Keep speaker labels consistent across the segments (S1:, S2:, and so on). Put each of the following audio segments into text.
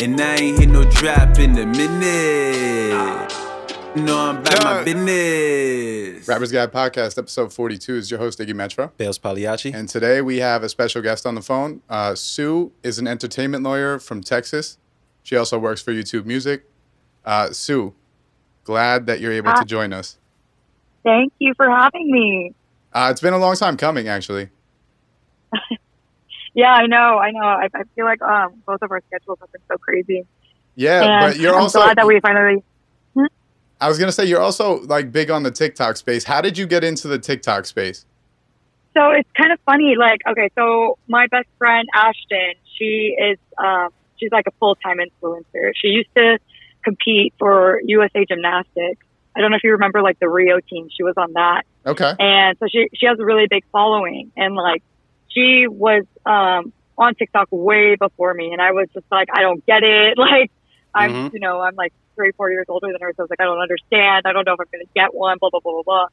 S1: And I ain't hit no drop in a minute. No, I'm about my business.
S2: Rappers Guide Podcast, episode 42 is your host, Diggy
S3: Bailz Pagliacci.
S2: And today we have a special guest on the phone. Sue is an entertainment lawyer from Texas. She also works for YouTube Music. Sue, glad that you're able to join us.
S4: Thank you for having me.
S2: It's been a long time coming, actually.
S4: Yeah, I know. I feel like both of our schedules have been so crazy.
S2: Yeah,
S4: and
S2: but you're
S4: I'm
S2: also
S4: glad that we finally.
S2: I was gonna say you're also like big on the TikTok space. How did you get into the TikTok space?
S4: So it's kind of funny. Like, okay, so my best friend Ashton, she's like a full-time influencer. She used to compete for USA Gymnastics. I don't know if you remember like the Rio team. She was on that.
S2: Okay.
S4: And so she has a really big following, and like she was on TikTok way before me, and I was just like, I don't get it. Like I'm like 3-4 years older than her, so I was like, I don't understand. I don't know if I'm going to get one, blah, blah, blah, blah, blah.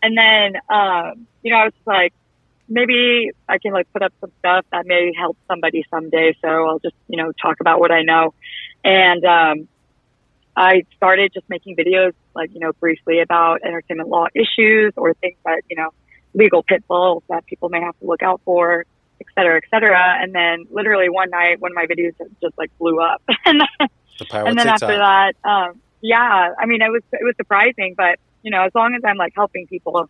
S4: And then, I was just like, maybe I can like put up some stuff that may help somebody someday. So I'll just, talk about what I know. And I started just making videos, like, briefly about entertainment law issues or things that, legal pitfalls that people may have to look out for, et cetera, et cetera. And then literally one night, one of my videos just like blew up. And then after that, it was surprising, but as long as I'm like helping people,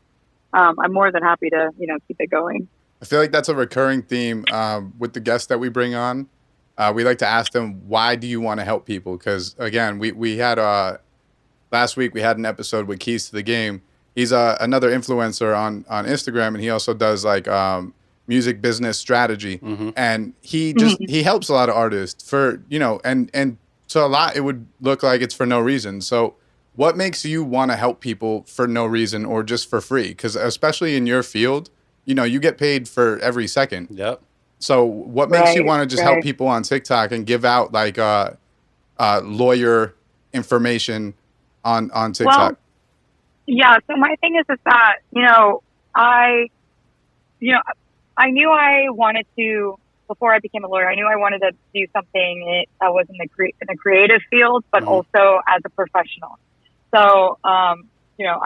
S4: I'm more than happy to, keep it going.
S2: I feel like that's a recurring theme with the guests that we bring on. We like to ask them, why do you want to help people? Because again, we had last week we had an episode with Keys to the Game. He's another influencer on Instagram, and he also does like music business strategy, and he helps a lot of artists for and. So a lot, it would look like it's for no reason. So what makes you want to help people for no reason or just for free? Because especially in your field, you get paid for every second.
S3: Yep.
S2: So what makes you want to just help people on TikTok and give out like lawyer information on TikTok?
S4: Well, yeah. So my thing is that, I knew I wanted to, before I became a lawyer, I knew I wanted to do something that was in the creative field, but also as a professional. So, I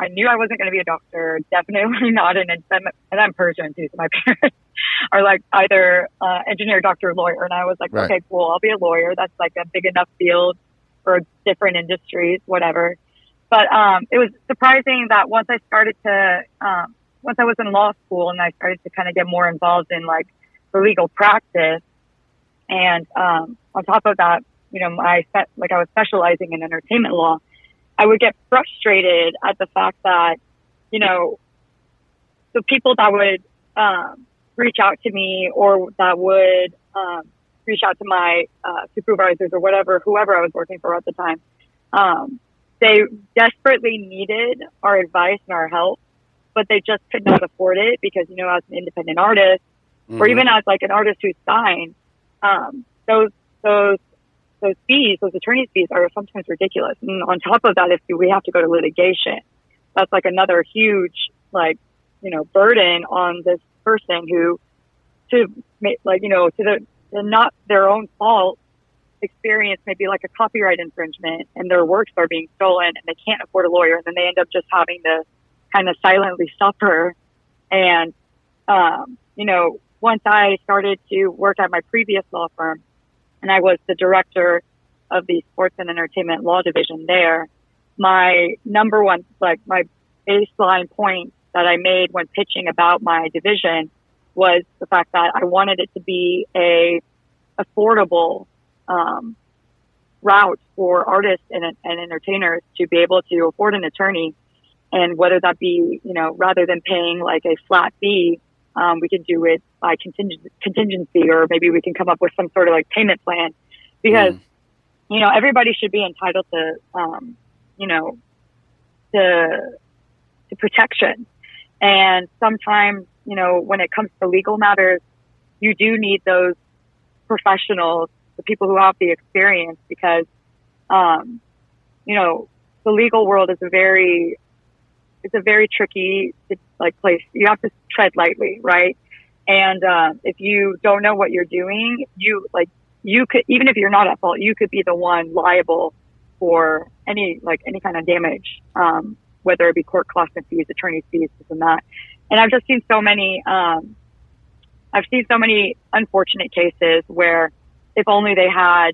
S4: knew I wasn't going to be a doctor, definitely not and I'm Persian too, so my parents are like either engineer, doctor, lawyer. And I was like, okay, cool, I'll be a lawyer. That's like a big enough field for different industries, whatever. But it was surprising that once I was in law school and I started to kind of get more involved in like the legal practice. And on top of that, I was specializing in entertainment law. I would get frustrated at the fact that, the people that would reach out to me or that would reach out to my supervisors or whoever I was working for at the time, they desperately needed our advice and our help, but they just could not afford it because, as an independent artist, or even as like an artist who's signed, those fees, those attorney's fees are sometimes ridiculous. And on top of that, if we have to go to litigation, that's like another huge, burden on this person who, to not their own fault, experience maybe like a copyright infringement and their works are being stolen and they can't afford a lawyer. And then they end up just having to kind of silently suffer. And, once I started to work at my previous law firm and I was the director of the sports and entertainment law division there, my number one, like my baseline point that I made when pitching about my division was the fact that I wanted it to be a affordable route for artists and entertainers to be able to afford an attorney. And whether that be, rather than paying like a flat fee, we can do it by contingency, or maybe we can come up with some sort of like payment plan, because, everybody should be entitled to, to protection. And sometimes, when it comes to legal matters, you do need those professionals, the people who have the experience, because, the legal world is a very tricky place. You have to tread lightly, right? And if you don't know what you're doing, you could, even if you're not at fault, you could be the one liable for any kind of damage, whether it be court costs and fees, attorney fees, this and that. And I've just seen so many unfortunate cases where if only they had,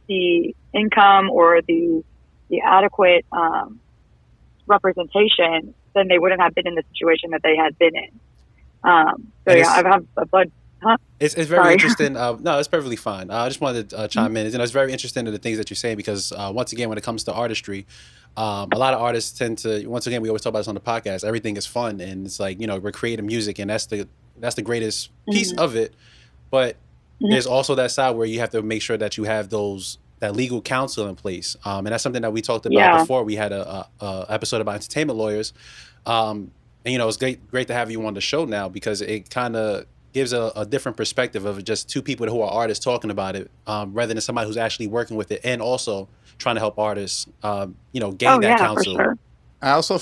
S4: the income or the adequate representation, then they wouldn't have been in the situation that they had been in. I've had a bunch. Huh?
S3: It's very interesting. No, it's perfectly fine. I just wanted to chime in. It's very interesting to the things that you're saying because once again, when it comes to artistry, a lot of artists tend to. Once again, we always talk about this on the podcast. Everything is fun, and it's like we're creating music, and that's the greatest piece of it. But there's also that side where you have to make sure that you have that legal counsel in place, and that's something that we talked about before. We had a episode about entertainment lawyers, and it's great to have you on the show now because it kind of gives a different perspective of just two people who are artists talking about it, rather than somebody who's actually working with it and also trying to help artists, gain that counsel. For sure.
S2: I also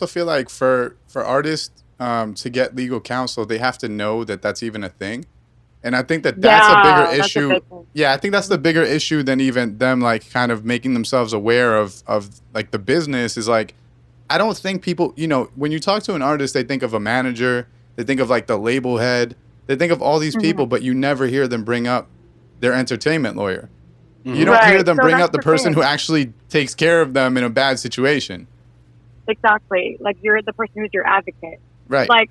S2: feel like for artists to get legal counsel, they have to know that that's even a thing. And I think that's a bigger issue. I think that's the bigger issue than even them like kind of making themselves aware of like the business is like, I don't think people, when you talk to an artist, they think of a manager, they think of like the label head, they think of all these people, but you never hear them bring up their entertainment lawyer. You don't hear them bring up the person who actually takes care of them in a bad situation.
S4: Exactly. Like you're the person who's your advocate.
S2: Right.
S4: Like,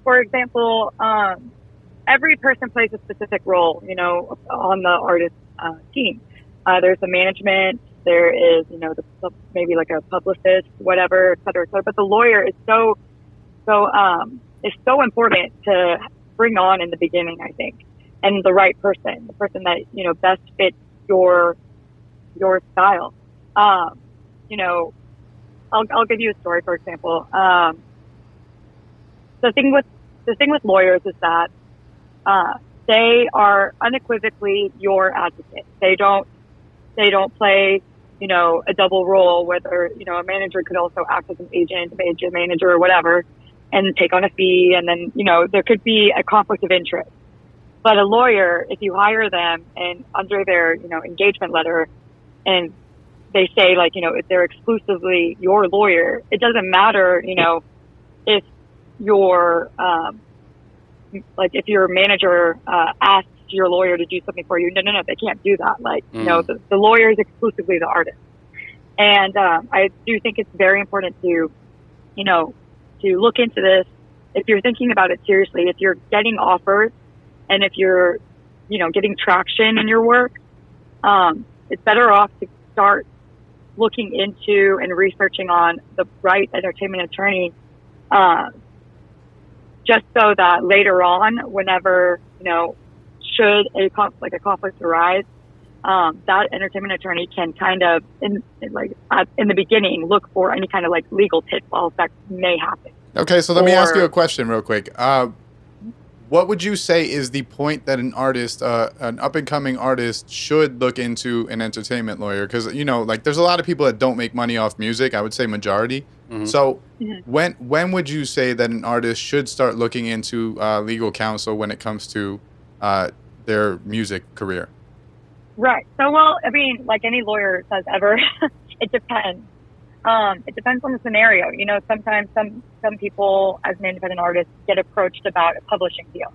S4: for example, every person plays a specific role, on the artist team. There's the management, there is, maybe like a publicist, whatever, et cetera, et cetera. But the lawyer is so important to bring on in the beginning, I think, and the right person, the person that best fits your style. I'll give you a story, for example. The thing with lawyers is that they are unequivocally your advocate. They don't play, a double role, whether, a manager could also act as an agent, manager or whatever, and take on a fee. And then, there could be a conflict of interest. But a lawyer, if you hire them and under their, engagement letter, and they say like, if they're exclusively your lawyer, it doesn't matter, if your, if your manager asks your lawyer to do something for you, no, they can't do that. Like, the lawyer is exclusively the artist. And I do think it's very important to, to look into this. If you're thinking about it seriously, if you're getting offers and if you're, getting traction in your work, it's better off to start looking into and researching on the right entertainment attorney, just so that later on, whenever, should a conflict arise, that entertainment attorney can kind of, in the beginning, look for any kind of like legal pitfalls that may happen.
S2: Okay, so let me ask you a question real quick. What would you say is the point that an artist, an up-and-coming artist, should look into an entertainment lawyer? Because, there's a lot of people that don't make money off music. I would say majority. Mm-hmm. So when would you say that an artist should start looking into legal counsel when it comes to their music career?
S4: Right. So, well, I mean, like any lawyer says ever, it depends. It depends on the scenario. Sometimes some people as an independent artist get approached about a publishing deal.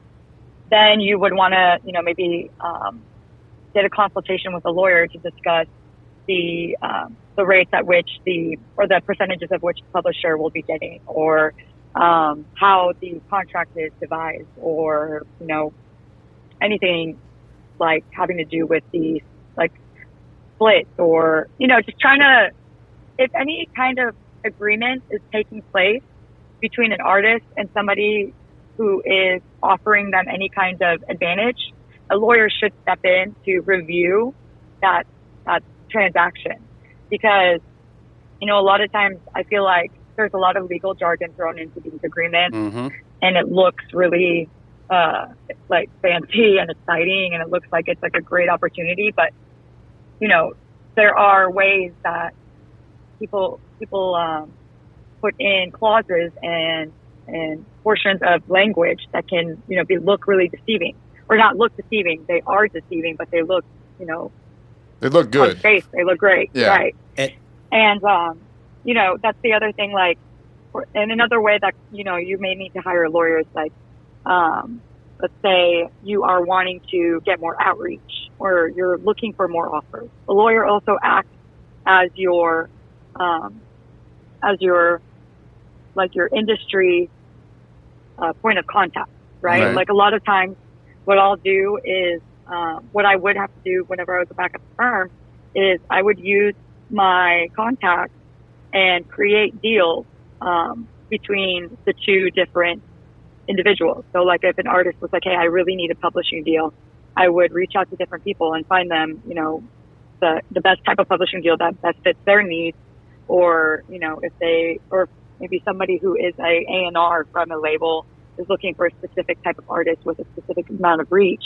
S4: Then you would want to, maybe get a consultation with a lawyer to discuss the rates at which or the percentages of which the publisher will be getting, or how the contract is devised, or, anything like having to do with the split, or, just trying to, if any kind of agreement is taking place between an artist and somebody who is offering them any kind of advantage, a lawyer should step in to review that transaction. Because, a lot of times I feel like there's a lot of legal jargon thrown into these agreements, and it looks really fancy and exciting, and it looks like it's like a great opportunity. But, there are ways that people put in clauses and portions of language that can, look really deceiving. or not look deceiving. They are deceiving, but they look, you know,
S2: They look
S4: on
S2: good.
S4: face, they look great.
S2: Yeah.
S4: Right.
S3: And
S4: You know, that's the other thing, like, and another way that, you know, you may need to hire lawyers, like, let's say you are wanting to get more outreach or you're looking for more offers. The lawyer also acts as your like your industry point of contact, right? Like a lot of times what I'll do is, what I would have to do whenever I was back at the firm is I would use my contacts and create deals between the two different individuals. So like if an artist was like, hey, I really need a publishing deal, I would reach out to different people and find them, you know, the best type of publishing deal that best fits their needs. Or, you know, if they, or maybe somebody who is a A&R from a label is looking for a specific type of artist with a specific amount of reach,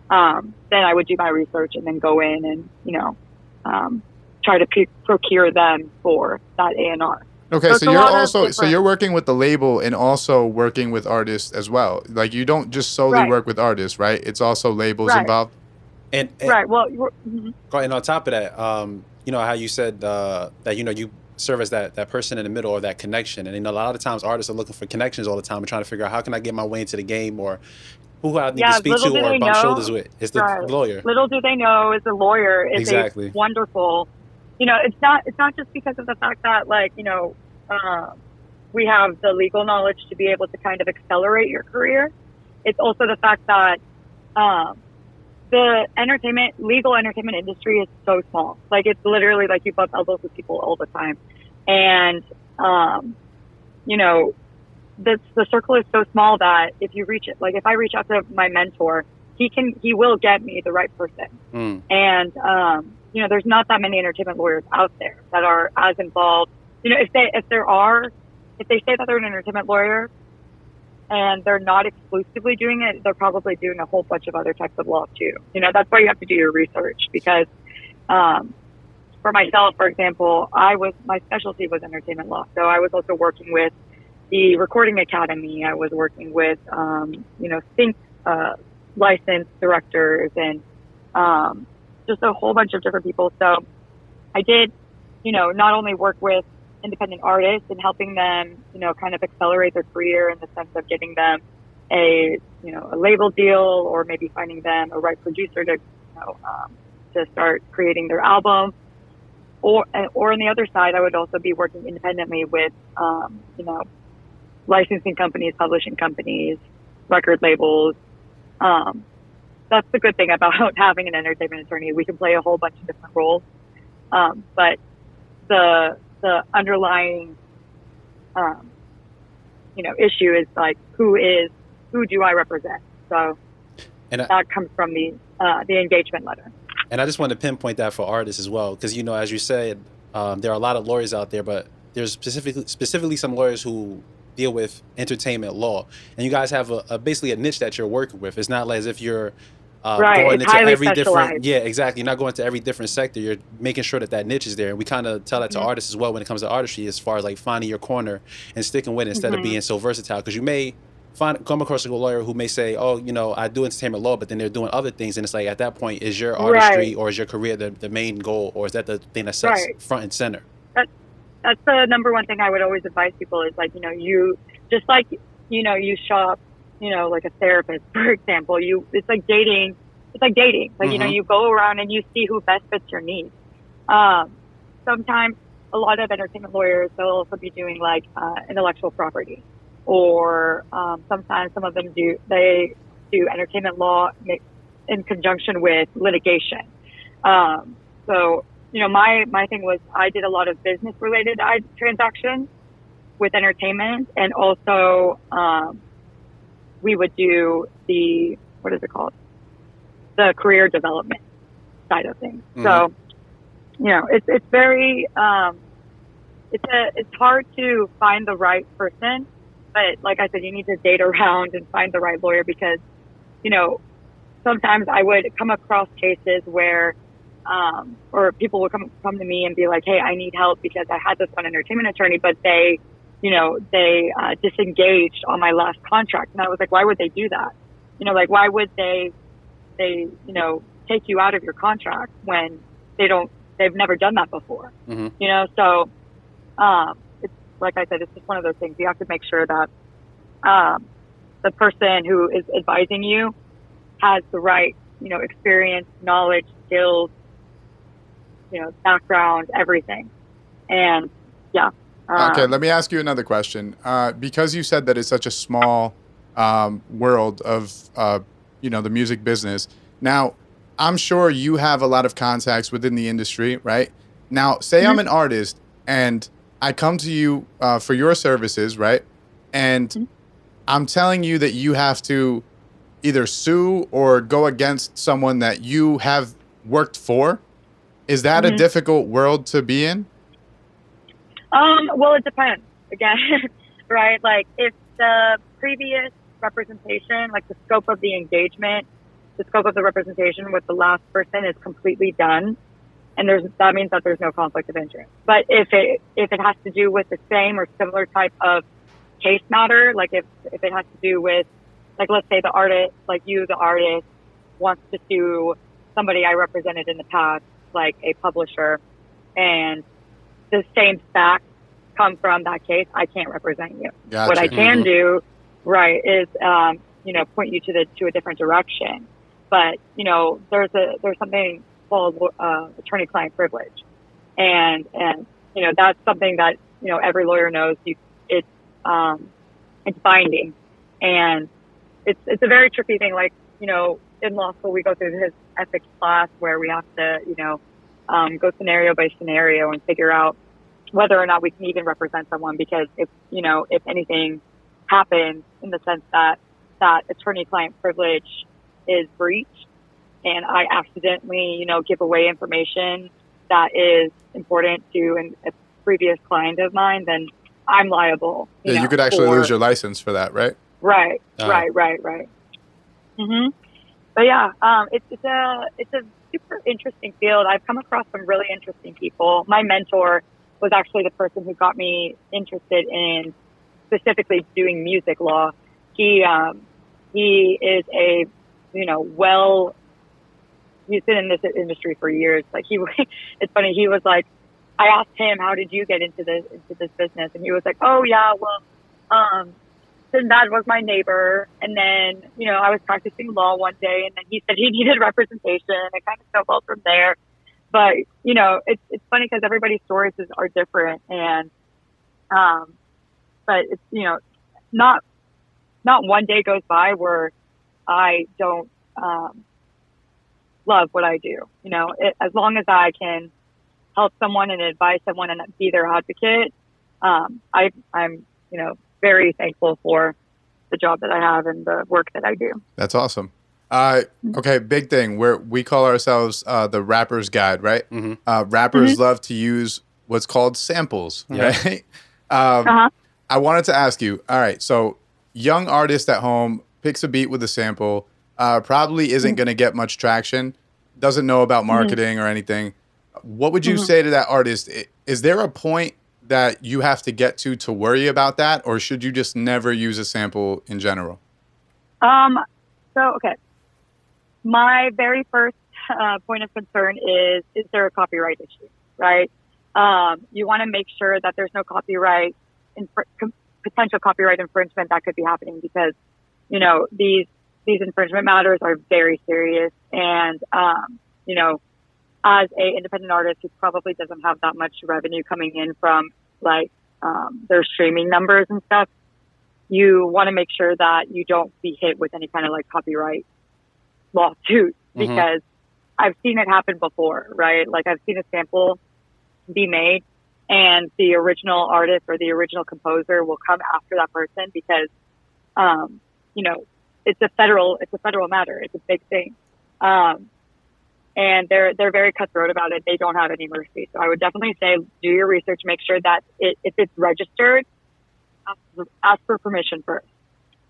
S4: then I would do my research and then go in and, you know, try to procure them for that A&R.
S2: Okay,
S4: So
S2: so you're also
S4: different...
S2: you're working with the label and also working with artists as well. Like you don't just solely work with artists, right? It's also labels involved.
S3: And
S4: right. Well,
S3: and on top of that, you know how you said that, you know, you serve as that person in the middle or that connection. And you know, a lot of times artists are looking for connections all the time and trying to figure out how can I get my way into the game, or who I need to speak to or bump shoulders with. It's the lawyer.
S4: Little do they know is a lawyer is
S3: exactly.
S4: a wonderful, you know, it's not just because of the fact that, like, you know, we have the legal knowledge to be able to kind of accelerate your career. It's also the fact that the legal entertainment industry is so small. Like, it's literally like you bump elbows with people all the time. And, you know, the circle is so small that if you reach it, like if I reach out to my mentor, he will get me the right person. And, you know, there's not that many entertainment lawyers out there that are as involved. You know, if they say that they're an entertainment lawyer and they're not exclusively doing it, they're probably doing a whole bunch of other types of law too. You know, that's why you have to do your research, because, for myself, for example, my specialty was entertainment law. So I was also working with the Recording Academy. I was working with, you know, sync, licensed directors and, just a whole bunch of different people. So I did, you know, not only work with independent artists and helping them, you know, kind of accelerate their career in the sense of getting them a label deal, or maybe finding them a right producer to, to start creating their album. Or on the other side, I would also be working independently with, licensing companies, publishing companies, record labels. That's the good thing about having an entertainment attorney. We can play a whole bunch of different roles. But the underlying, issue is like, who do I represent? So that comes from the engagement letter.
S3: And I just want to pinpoint that for artists as well, because, you know, as you said, there are a lot of lawyers out there, but there's specifically some lawyers who deal with entertainment law, and you guys have basically a niche that you're working with. It's not like as if you're going into every different, exactly. You're not going to every different sector. You're making sure that niche is there. And we kind of tell that to artists as well when it comes to artistry, as far as like finding your corner and sticking with it instead of being so versatile. Because you may come across a lawyer who may say, oh, you know, I do entertainment law, but then they're doing other things. And it's like, at that point, is your artistry or is your career the main goal, or is that the thing that sets front and center?
S4: That's the number one thing I would always advise people is, like, you know, you just like, you know, you shop, you know, like a therapist, for example, it's like dating. Like, you know, you go around and you see who best fits your needs. Sometimes a lot of entertainment lawyers, they'll also be doing like intellectual property, or sometimes some of them do entertainment law in conjunction with litigation. So, you know, my thing was I did a lot of business related transactions with entertainment, and also we would do the the career development side of things. So, you know, it's very it's hard to find the right person, but like I said, you need to date around and find the right lawyer, because, you know, sometimes I would come across cases where or people would come to me and be like, hey, I need help because I had this one entertainment attorney, but they disengaged on my last contract. And I was like, why would they do that? You know, like why would they, you know, take you out of your contract when they've never done that before,
S3: Mm-hmm.
S4: you know? So, it's like I said, it's just one of those things. You have to make sure that, the person who is advising you has the right, you know, experience, knowledge, skills, you know, background, everything. And yeah.
S2: Okay, let me ask you another question. Because you said that it's such a small world of you know, the music business. Now, I'm sure you have a lot of contacts within the industry, right? Now, say I'm an artist and I come to you for your services, right? And I'm telling you that you have to either sue or go against someone that you have worked for. Is that a difficult world to be in?
S4: Well, it depends again, right? Like if the previous representation, like the scope of the engagement, the scope of the representation with the last person is completely done, and that means that there's no conflict of interest. But if it has to do with the same or similar type of case matter, like if it has to do with, like, let's say the artist, like you, the artist, wants to sue somebody I represented in the past, like a publisher, and the same facts come from that case, I can't represent you.
S2: Gotcha.
S4: What I can do, right, is you know, point you to a different direction. But you know, there's something called attorney-client privilege, and you know, that's something that, you know, every lawyer knows. It's binding, and it's a very tricky thing. Like, you know, in law school we go through this ethics class where we have to, you know, go scenario by scenario and figure out whether or not we can even represent someone, because if anything happens in the sense that attorney-client privilege is breached and I accidentally, you know, give away information that is important to a previous client of mine, then I'm liable.
S2: You could actually lose your license for that, right?
S4: Right. Mm-hmm. But yeah, it's a super interesting field. I've come across some really interesting people. My mentor was actually the person who got me interested in specifically doing music law. He is a, you know, he's been in this industry for years. Like it's funny. He was like, I asked him, how did you get into this business? And he was like, oh yeah, well, Sinbad was my neighbor. And then, you know, I was practicing law one day and then he said he needed representation. It kind of snowballed from there. But, you know, it's funny because everybody's stories are different. And, but it's, you know, not one day goes by where I don't, love what I do. You know, as long as I can help someone and advise someone and be their advocate, I'm, you know, very thankful for the job that I have and the work that I do.
S2: That's awesome. Okay, big thing. We call ourselves the rapper's guide, right?
S3: Mm-hmm.
S2: Rappers love to use what's called samples, right? I wanted to ask you, all right, so young artist at home picks a beat with a sample, probably isn't going to get much traction, doesn't know about marketing or anything. What would you say to that artist? Is there a point that you have to get to worry about that, or should you just never use a sample in general?
S4: Okay. My very first point of concern is there a copyright issue, right? You want to make sure that there's no copyright, potential copyright infringement that could be happening, because, you know, these infringement matters are very serious. And, you know, as a independent artist who probably doesn't have that much revenue coming in from like their streaming numbers and stuff, you want to make sure that you don't be hit with any kind of like copyright lawsuit, because I've seen it happen before, right? Like I've seen a sample be made and the original artist or the original composer will come after that person because, you know, it's a federal matter. It's a big thing. And they're very cutthroat about it. They don't have any mercy. So I would definitely say, do your research, make sure that if it's registered, ask for permission first.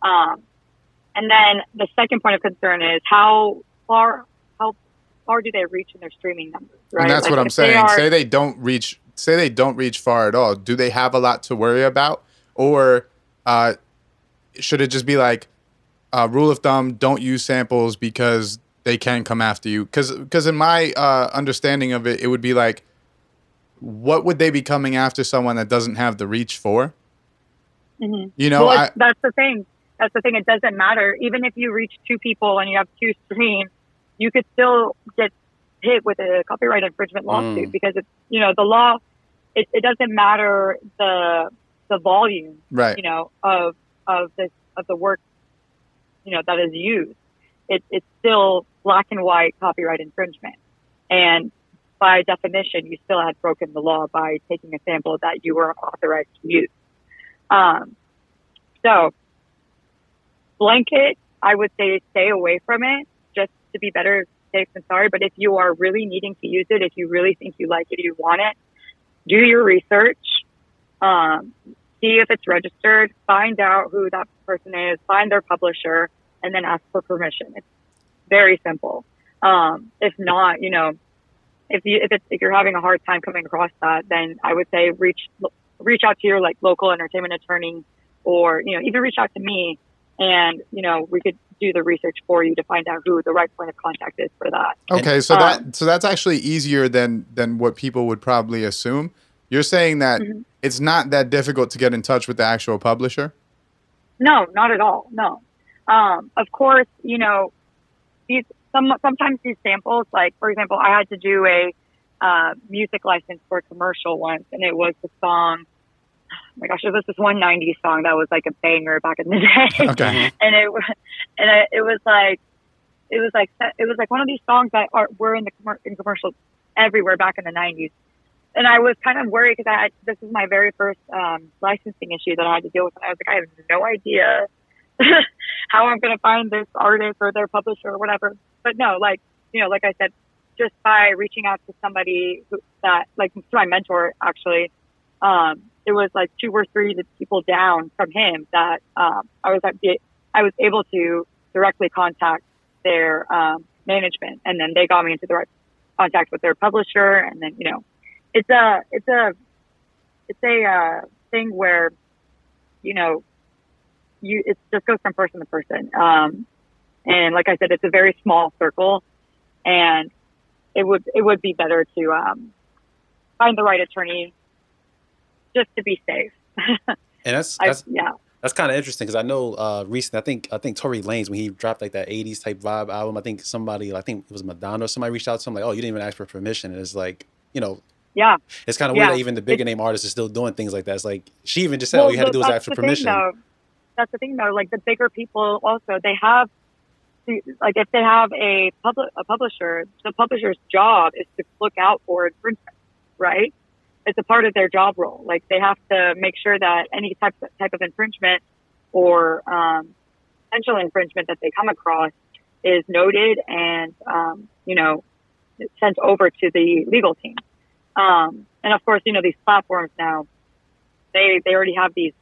S4: And then the second point of concern is how far do they reach in their streaming numbers, right?
S2: And that's
S4: like
S2: what I'm saying. Say they don't reach far at all. Do they have a lot to worry about? Or should it just be like, rule of thumb, don't use samples because they can come after you. Because in my understanding of it, it would be like, what would they be coming after someone that doesn't have the reach for?
S4: Mm-hmm.
S2: You know,
S4: well, that's the thing. That's the thing. It doesn't matter. Even if you reach 2 people and you have 2 streams, you could still get hit with a copyright infringement lawsuit because it's, you know, the law, it doesn't matter the volume,
S2: right,
S4: you know, of the work, you know, that is used. It's still black and white copyright infringement. And by definition, you still had broken the law by taking a sample that you weren't authorized to use. So blanket, I would say stay away from it just to be better safe than sorry. But if you are really needing to use it, if you really think you like it, you want it, do your research, see if it's registered, find out who that person is, find their publisher, and then ask for permission. It's very simple. If not, you know, if you're having a hard time coming across that, then I would say reach out to your like local entertainment attorney, or, you know, even reach out to me, and, you know, we could do the research for you to find out who the right point of contact is for that.
S2: Okay, so that's actually easier than what people would probably assume. You're saying that it's not that difficult to get in touch with the actual publisher?
S4: No, not at all. No. Of course, you know, sometimes these samples, like, for example, I had to do a music license for a commercial once, and it was the song, oh my gosh, it was this one 90s song that was like a banger back in the day.
S2: Okay.
S4: And it was like one of these songs that were in commercials everywhere back in the 90s. And I was kind of worried because this is my very first licensing issue that I had to deal with. And I was like, I have no idea how I'm going to find this artist or their publisher or whatever. But no, like, you know, like I said, just by reaching out to somebody like to my mentor, actually, it was like 2 or 3 people down from him that I was able to directly contact their management, and then they got me into the right contact with their publisher, and then, you know, it's a thing where, you know, it just goes from person to person. And like I said, it's a very small circle, and it would be better to find the right attorney just to be safe.
S3: And that's kind of interesting because I know recently, I think Tory Lanez, when he dropped like that 80s type vibe album, I think it was Madonna or somebody reached out to him like, oh, you didn't even ask for permission. And it's like, you know, yeah, it's kind of weird that even the bigger name artists are still doing things like that. It's like, she even just said, all you had to do was ask for permission.
S4: That's the thing though, like the bigger people also, they have, like if they have a publisher, the publisher's job is to look out for infringement, right? It's a part of their job role. Like they have to make sure that any type of infringement or potential infringement that they come across is noted and, you know, sent over to the legal team. And of course, you know, these platforms now, they already have these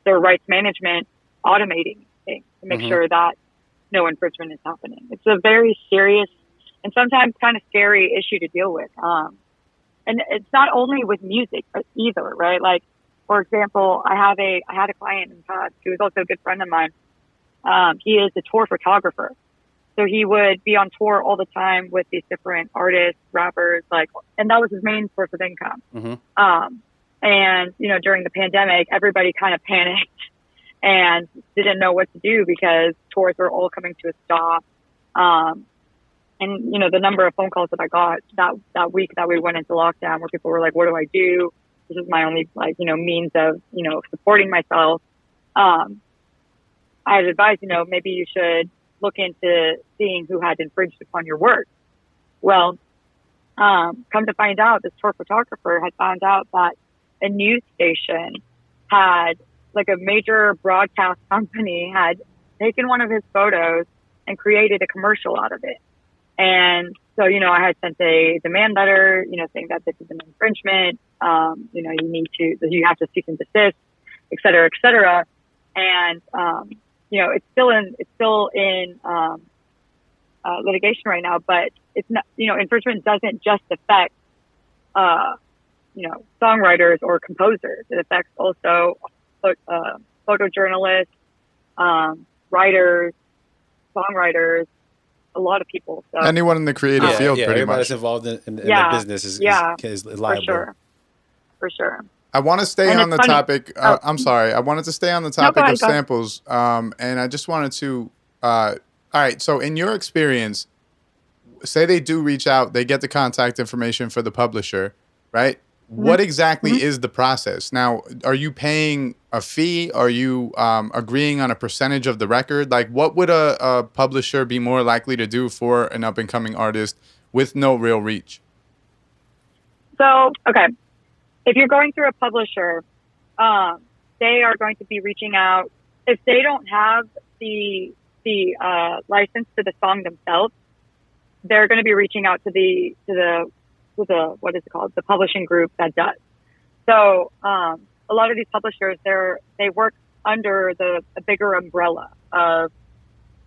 S4: their rights management automating things to make sure that no infringement is happening. It's a very serious and sometimes kind of scary issue to deal with. And it's not only with music either, right? Like, for example, I had a client in the past who was also a good friend of mine. He is a tour photographer. So he would be on tour all the time with these different artists, rappers, and that was his main source of income. And, you know, during the pandemic, everybody kind of panicked and didn't know what to do because tours were all coming to a stop. And, you know, the number of phone calls that I got that week that we went into lockdown where people were like, what do I do? This is my only, means of, supporting myself. I had advised, maybe you should look into seeing who had infringed upon your work. Well, come to find out, this tour photographer had found out that a news station had, a major broadcast company had taken one of his photos and created a commercial out of it. And so, I had sent a demand letter, saying that this is an infringement. You have to cease and desist, et cetera, et cetera. And, it's still in litigation right now, but it's not, infringement doesn't just affect, songwriters or composers. It affects also, photojournalists, writers, songwriters, a lot of people. So,
S2: Anyone in the creative field, pretty
S3: everybody
S2: much.
S3: that's involved in the business is
S4: for
S3: liable.
S4: sure.
S2: I want to stay
S4: And
S2: on
S4: it's
S2: the
S4: funny.
S2: topic. I'm sorry. I wanted to stay on the
S4: No, go
S2: topic
S4: ahead,
S2: of
S4: go ahead.
S2: samples. And I just wanted to. All right. So, in your experience, say they do reach out, they get the contact information for the publisher, right?
S4: Mm-hmm.
S2: What exactly is the process? Now, are you paying a fee? Are you agreeing on a percentage of the record? Like, what would a publisher be more likely to do for an up and coming artist with no real reach?
S4: So, okay. If you're going through a publisher, they are going to be reaching out. If they don't have the license to the song themselves, they're going to be reaching out to the what is it called? The publishing group that does. So, a lot of these publishers, they work under a bigger umbrella of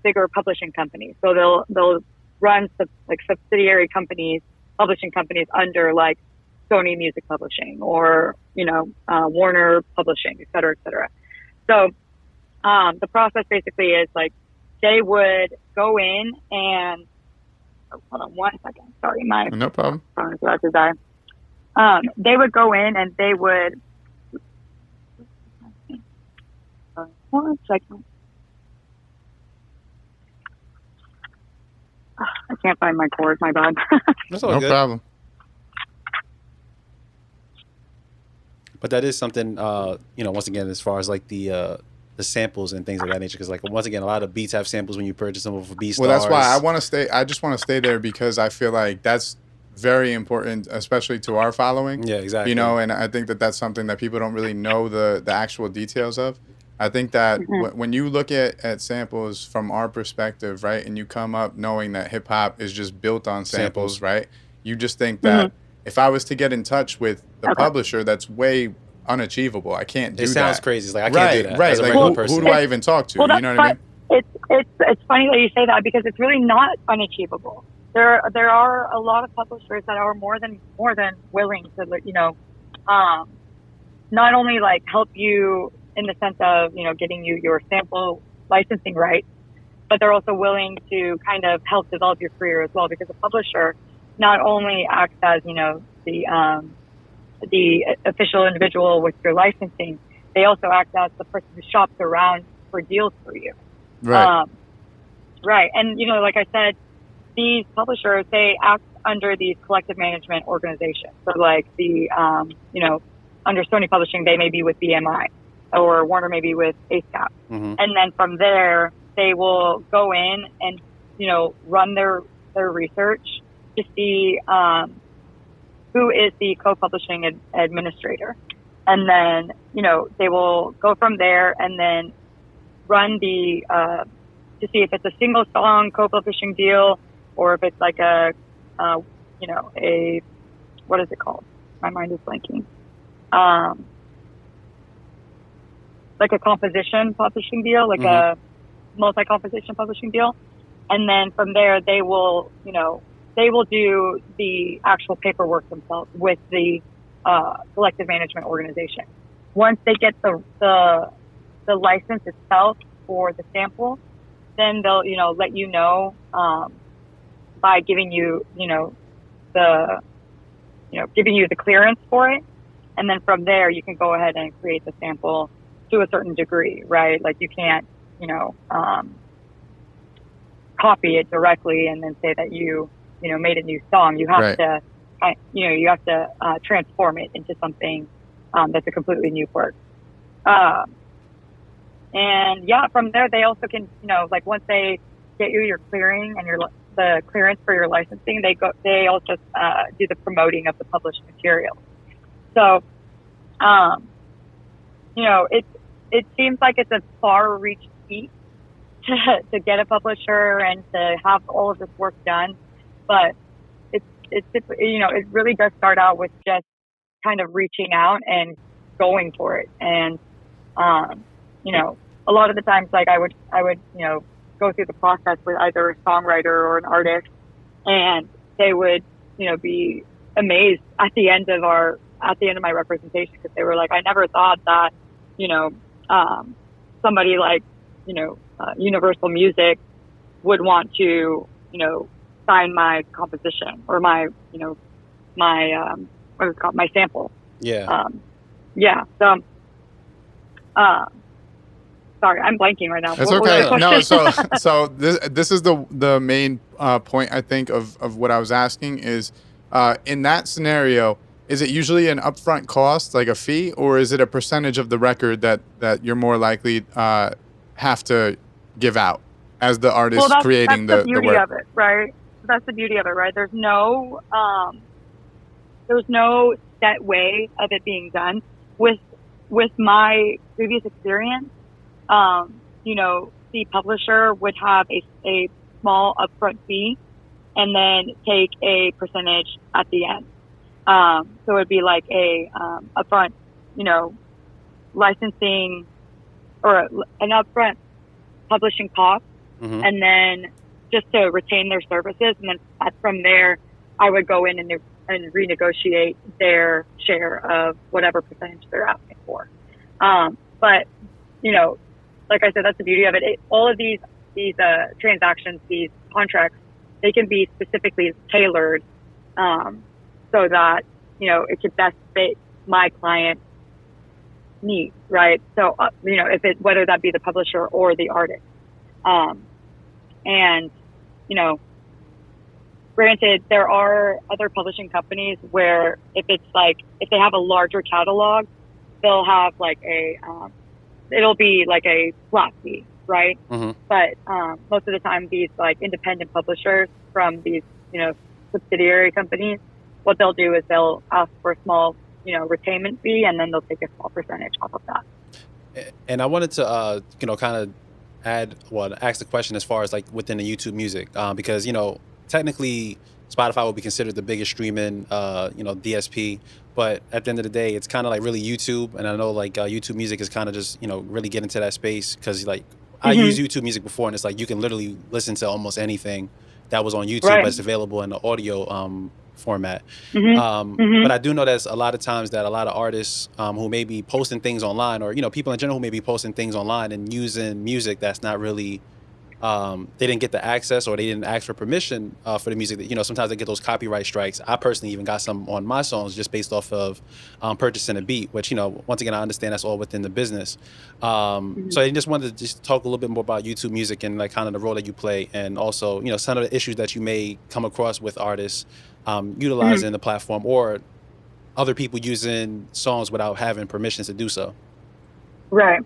S4: bigger publishing companies. So they'll run subsidiary companies, publishing companies under like Sony Music Publishing or, Warner Publishing, et cetera, et cetera. So, the process basically is like they would go in and, hold on 1 second. Sorry, my
S2: No problem.
S4: phone is about to die. They would go in and they would, 1 second. I can't find my cord, my bad.
S3: That's all
S2: No
S3: good.
S2: problem.
S3: But that is something, once again, as far as like the samples and things of that nature, because like once again, a lot of beats have samples when you purchase them for BeatStars.
S2: Well, that's why I just want to stay there because I feel like that's very important, especially to our following.
S3: Yeah, exactly.
S2: And I think that that's something that people don't really know the actual details of. I think that when you look at samples from our perspective, right, and you come up knowing that hip hop is just built on samples, right, you just think that if I was to get in touch with the publisher, that's way unachievable. I can't do that.
S3: It sounds crazy. It's like I can't do that.
S2: Right,
S3: As a
S2: like
S3: regular person.
S2: who do I even talk to?
S4: Well,
S2: You know what I mean?
S4: It's funny that you say that because it's really not unachievable. There are a lot of publishers that are more than willing to not only like help you in the sense of getting you your sample licensing rights, but they're also willing to kind of help develop your career as well, because a publisher not only acts as the official individual with your licensing, they also act as the person who shops around for deals for you.
S2: Right.
S4: Right. And, like I said, these publishers, they act under these collective management organizations. So like under Sony Publishing, they may be with BMI, or Warner may be with ASCAP.
S3: Mm-hmm.
S4: And then from there, they will go in and, run their research to see who is the co-publishing administrator. And then, they will go from there and then run to see if it's a single song co-publishing deal, or if it's like what is it called? My mind is blanking. Like a composition publishing deal, like a multi-composition publishing deal. And then from there, they will do the actual paperwork themselves with the collective management organization. Once they get the license itself for the sample, then they'll let you know by giving you giving you the clearance for it, and then from there you can go ahead and create the sample to a certain degree, right? Like you can't copy it directly and then say that you made a new song. You have to transform it into something that's a completely new work. And yeah, from there they also can, once they get you your clearing and the clearance for your licensing, they also do the promoting of the published material. So, it seems like it's a far-reached feat to get a publisher and to have all of this work done, but it really does start out with just kind of reaching out and going for it. And a lot of the times, like I would go through the process with either a songwriter or an artist, and they would be amazed at the end of my representation, because they were like, I never thought that somebody like Universal Music would want to, sign my composition or my, my, what is it called, my sample.
S3: Yeah.
S4: Yeah. So, sorry, I'm blanking right now.
S2: That's
S4: What was
S2: okay.
S4: the
S2: No,
S4: question?
S2: so this is the main point I think of what I was asking is in that scenario, is it usually an upfront cost like a fee, or is it a percentage of the record that you're more likely have to give out as the artist
S4: Well,
S2: creating
S4: that's the
S2: the
S4: beauty
S2: work?
S4: of it, right? That's the beauty of it, right? There's no set way of it being done. With my previous experience, the publisher would have a small upfront fee and then take a percentage at the end. So it'd be like a upfront, licensing or an upfront publishing cost, and then just to retain their services, and then from there, I would go in and renegotiate their share of whatever percentage they're asking for. But like I said, that's the beauty of it. All of these transactions, these contracts, they can be specifically tailored so that it could best fit my client's needs, right? So whether that be the publisher or the artist, and granted, there are other publishing companies where if they have a larger catalog, they'll have it'll be like a flat fee, right? But most of the time, these independent publishers from these subsidiary companies, what they'll do is they'll ask for a small retainment fee, and then they'll take a small percentage off of that.
S3: And I wanted to kind of ask the question as far as within the YouTube music, because technically Spotify would be considered the biggest streaming DSP, but at the end of the day, it's kind of really YouTube. And I know YouTube music is kind of just really get into that space, because I used YouTube music before, and it's you can literally listen to almost anything that was on YouTube,
S4: right,
S3: but it's available in the audio format.
S4: Mm-hmm.
S3: But I do know there's a lot of times that a lot of artists who may be posting things online, or people in general who may be posting things online and using music that's not really they didn't get the access, or they didn't ask for permission for the music. That sometimes they get those copyright strikes. I personally even got some on my songs just based off of purchasing a beat, which once again I understand that's all within the business. So I just wanted to just talk a little bit more about YouTube music and kind of the role that you play, and also some of the issues that you may come across with artists utilizing the platform, or other people using songs without having permissions to do so.
S4: Right.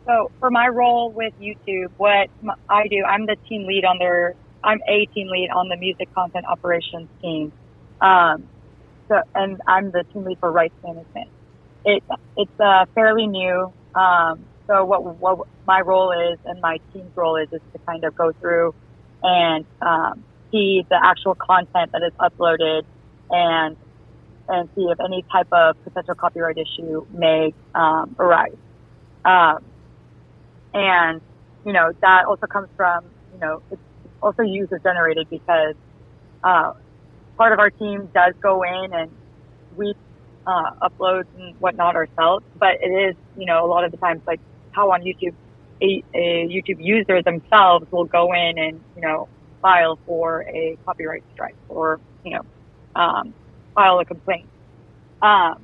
S4: So for my role with YouTube, what I do, I'm a team lead on the music content operations team. And I'm the team lead for rights management. It's fairly new. So what my role is, and my team's role is to kind of go through and see the actual content that is uploaded, and see if any type of potential copyright issue may arise. And that also comes from it's also user generated, because part of our team does go in and we upload and whatnot ourselves, but it is a lot of the times how on YouTube a YouTube user themselves will go in and file for a copyright strike, or file a complaint. As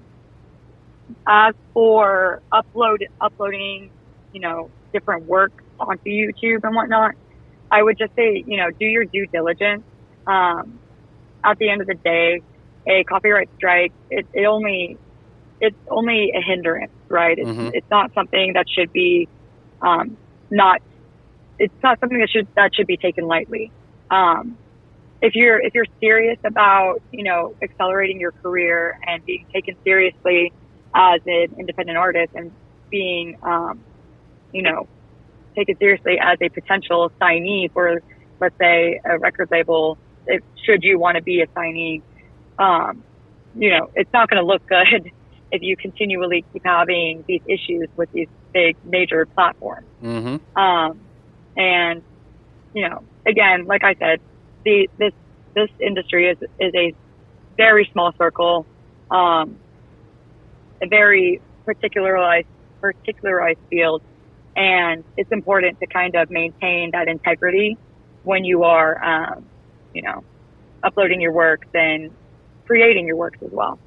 S4: for uploading different work onto YouTube and whatnot, I would just say do your due diligence. At the end of the day, a copyright strike it's only a hindrance, right? It's not something that should be it's not something that should be taken lightly. If you're serious about accelerating your career and being taken seriously as an independent artist, and being taken seriously as a potential signee for, let's say, a record label, should you want to be a signee, it's not going to look good if you continually keep having these issues with these big major platforms. And again, like I said, this industry is a very small circle, a very particularized particularized field, and it's important to kind of maintain that integrity when you are, uploading your works and creating your works as well.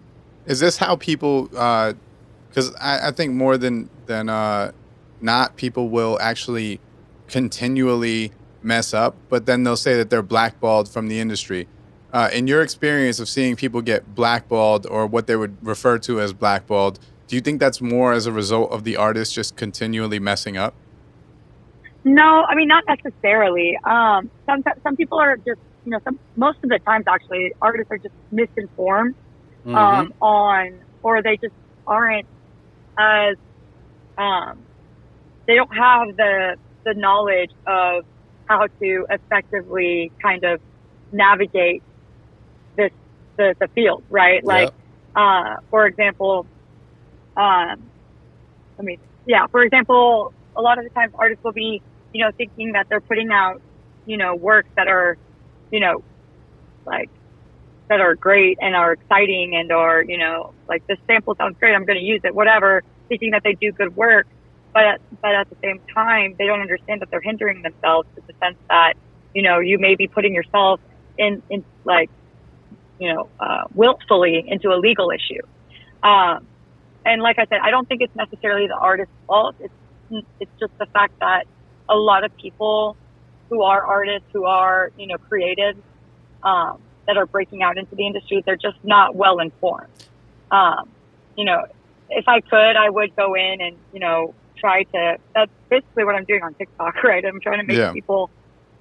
S2: Is this how people? Because I think more than not, people will actually continually mess up, but then they'll say that they're blackballed from the industry. In your experience of seeing people get blackballed, or what they would refer to as blackballed, do you think that's more as a result of the artist just continually messing up?
S4: No, I mean, not necessarily. Some people are just, most of the times actually, artists are just misinformed or they just aren't as, they don't have the knowledge of how to effectively kind of navigate the field, right? Like, for example, for example, a lot of the times artists will be, thinking that they're putting out, works that are, that are great and are exciting and are, like, this sample sounds great, I'm going to use it, whatever, thinking that they do good work. But at the same time, they don't understand that they're hindering themselves, in the sense that, you may be putting yourself in willfully into a legal issue. And like I said, I don't think it's necessarily the artist's fault. It's just the fact that a lot of people who are artists, who are, creative, that are breaking out into the industry, they're just not well informed. If I could, I would go in and, try to, that's basically what I'm doing on TikTok, right? I'm trying to make people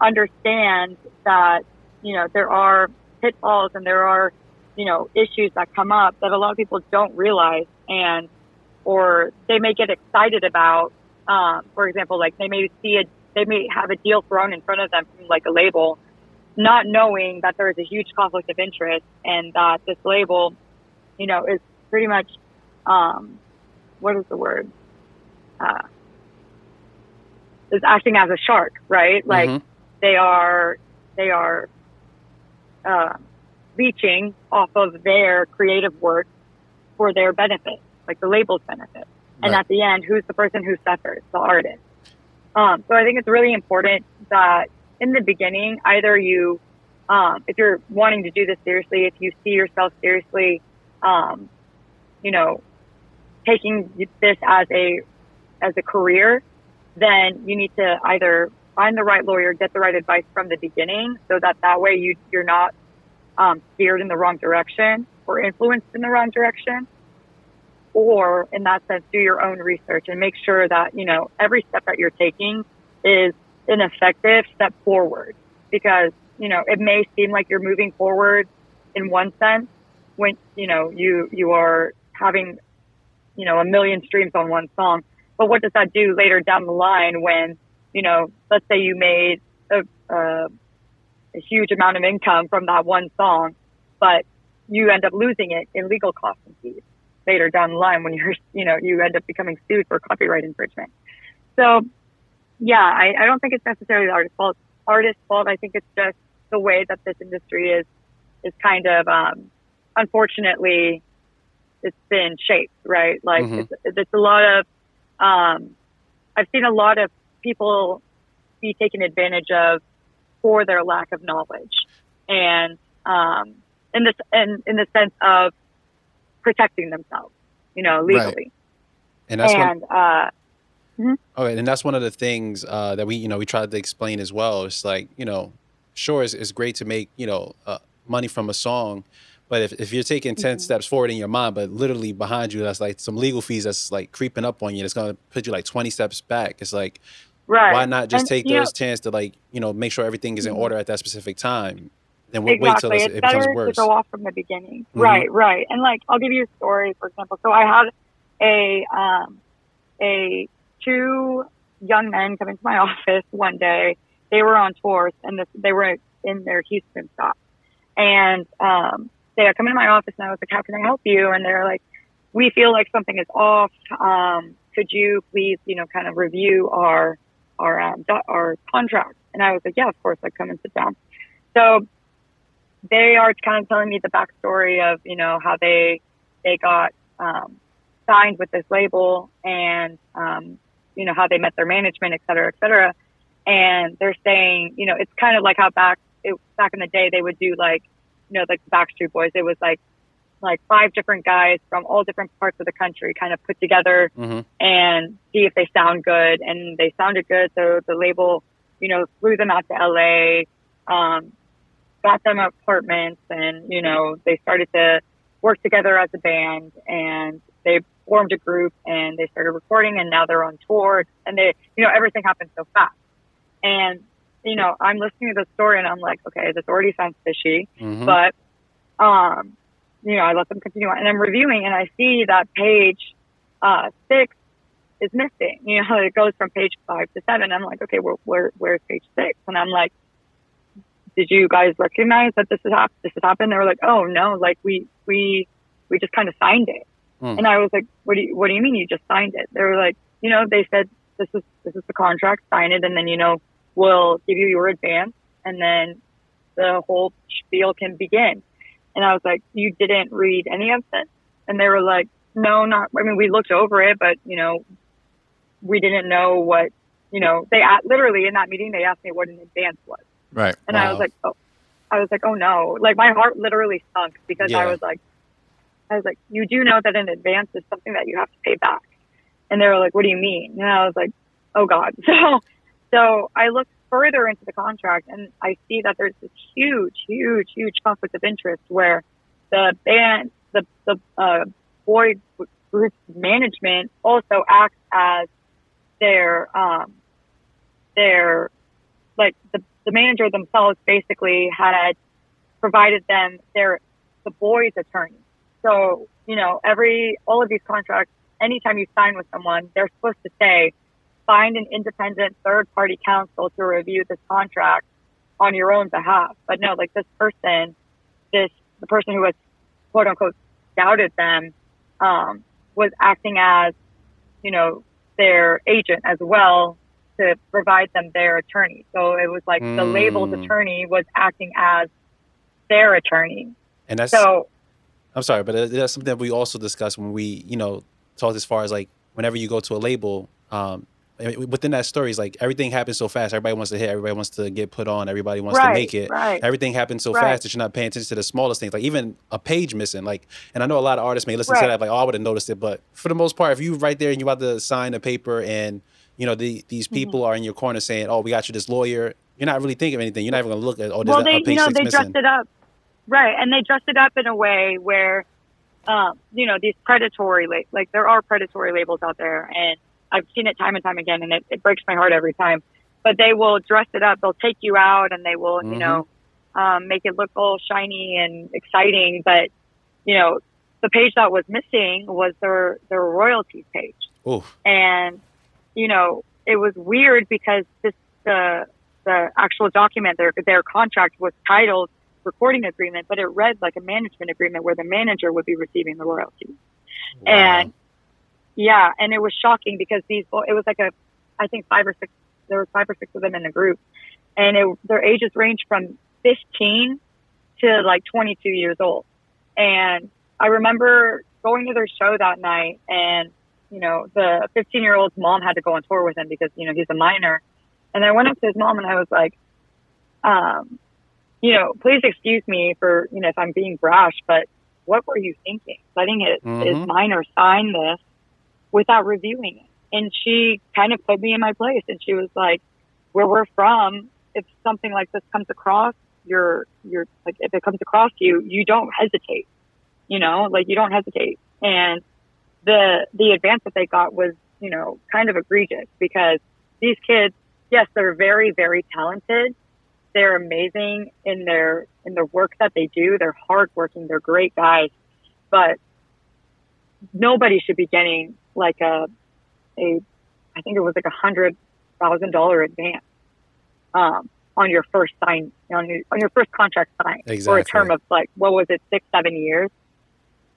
S4: understand that, there are pitfalls and there are, issues that come up that a lot of people don't realize, or they may get excited about. For example, like they may have a deal thrown in front of them from like a label, not knowing that there is a huge conflict of interest, and that this label, is pretty much, what is the word? Is acting as a shark, right? Like they are leeching off of their creative work for their benefit, like the label's benefit. And at the end, who's the person who suffers? The artist. So I think it's really important that in the beginning, either you, if you're wanting to do this seriously, if you see yourself seriously, taking this as a career, then you need to either find the right lawyer, get the right advice from the beginning, so that way you're not steered in the wrong direction or influenced in the wrong direction. Or in that sense, do your own research and make sure that, every step that you're taking is an effective step forward, because, it may seem like you're moving forward in one sense when, you are having, a million streams on one song. But what does that do later down the line when, let's say you made a huge amount of income from that one song, but you end up losing it in legal costs and fees later down the line when you end up becoming sued for copyright infringement. So, yeah, I don't think it's necessarily the artist's fault. I think it's just the way that this industry is kind of, unfortunately, it's been shaped, right? Like it's a lot of, I've seen a lot of people be taken advantage of for their lack of knowledge, and in the sense of protecting themselves, legally.
S3: Right. And that's and that's one of the things that we tried to explain as well. It's like, sure, it's great to make money from a song, but if you're taking 10 steps forward in your mind, but literally behind you, that's like some legal fees that's like creeping up on you, that's going to put you like 20 steps back. It's like, why not just take those chance to make sure everything is in order at that specific time? Then wait till it becomes worse. It's better to
S4: go off from the beginning. Right. And like, I'll give you a story, for example. So I had two young men come into my office one day. They were on tours, and they were in their Houston stop. And they had come into my office, and I was like, how can I help you? And they're like, we feel like something is off. Could you please, kind of review our contract? And I was like, yeah, of course, like, come and sit down. So they are kind of telling me the backstory of, how they got signed with this label and, you know, how they met their management, et cetera, et cetera. And they're saying, you know, it's kind of like how back in the day, they would do like, you know, like the Backstreet Boys. It was like 5 different guys from all different parts of the country kind of put together and see if they sound good. And they sounded good. So the label, you know, flew them out to LA, got them apartments, and, you know, they started to work together as a band, and they formed a group, and they started recording, and now they're on tour, and they, you know, everything happened so fast. And, you know, I'm listening to the story and I'm like, okay, this already sounds fishy, but, you know, I let them continue on, and I'm reviewing, and I see that page 6 is missing. You know, it goes from page 5 to 7. I'm like, okay, where's page 6? And I'm like, did you guys recognize that this has happened? They were like, oh no, like we just kind of signed it. And I was like, what do you mean you just signed it? They were like, you know, they said this is the contract, sign it, and then, you know, we'll give you your advance, and then the whole spiel can begin. And I was like, you didn't read any of this? And they were like, no, not. I mean, we looked over it, but, you know, we didn't know what, you know. They literally in that meeting they asked me what an advance was.
S2: Right.
S4: And I was like, oh no, like my heart literally sunk, because I was like, you do know that an advance is something that you have to pay back. And they were like, what do you mean? And I was like, oh God. So I looked further into the contract, and I see that there's this huge conflict of interest where the band, the boy group management also acts as their like the manager themselves basically had provided them the boys' attorney. So, you know, all of these contracts, anytime you sign with someone, they're supposed to say, find an independent third-party counsel to review this contract on your own behalf. But no, like the person who was quote unquote scouted them, was acting as, you know, their agent as well, to provide them their attorney. So it was like the label's attorney was acting as their attorney.
S3: And that's, I'm sorry, but that's something that we also discussed when we, you know, talked as far as like, whenever you go to a label, within that story is like, everything happens so fast. Everybody wants to hit, everybody wants to get put on, everybody wants to make it. Everything happens so fast that you're not paying attention to the smallest things, like even a page missing. Like, and I know a lot of artists may listen to that like, oh, I would have noticed it, but for the most part, if you right there and you're about to sign a paper and, you know, these people are in your corner saying, oh, we got you this lawyer, you're not really thinking of anything. You're not even going to look at, oh, there's a page 6
S4: they
S3: missing.
S4: dressed it up. Right. And they dressed it up in a way where, you know, these predatory, like there are predatory labels out there, and I've seen it time and time again, and it breaks my heart every time. But they will dress it up. They'll take you out, and they will, you know, make it look all shiny and exciting. But, you know, the page that was missing was their royalties page. Oof. And, you know, it was weird because the actual document, their contract was titled recording agreement, but it read like a management agreement where the manager would be receiving the royalties. Wow. And yeah, and it was shocking because it was like I think 5 or 6, there was 5 or 6 of them in the group, and their ages ranged from 15 to like 22 years old. And I remember going to their show that night, and, you know, the 15-year-old's mom had to go on tour with him because, you know, he's a minor. And I went up to his mom and I was like, you know, please excuse me for, you know, if I'm being brash, but what were you thinking? Letting his minor sign this without reviewing it. And she kind of put me in my place, and she was like, where we're from, if something like this comes across you're like, if it comes across you don't hesitate, you know, like you don't hesitate. And the advance that they got was, you know, kind of egregious, because these kids, yes, they're very, very talented. They're amazing in their work that they do. They're hardworking. They're great guys, but nobody should be getting like I think it was like $100,000 advance on your first sign, on your first contract sign, for a term of like, what was it, 6-7 years?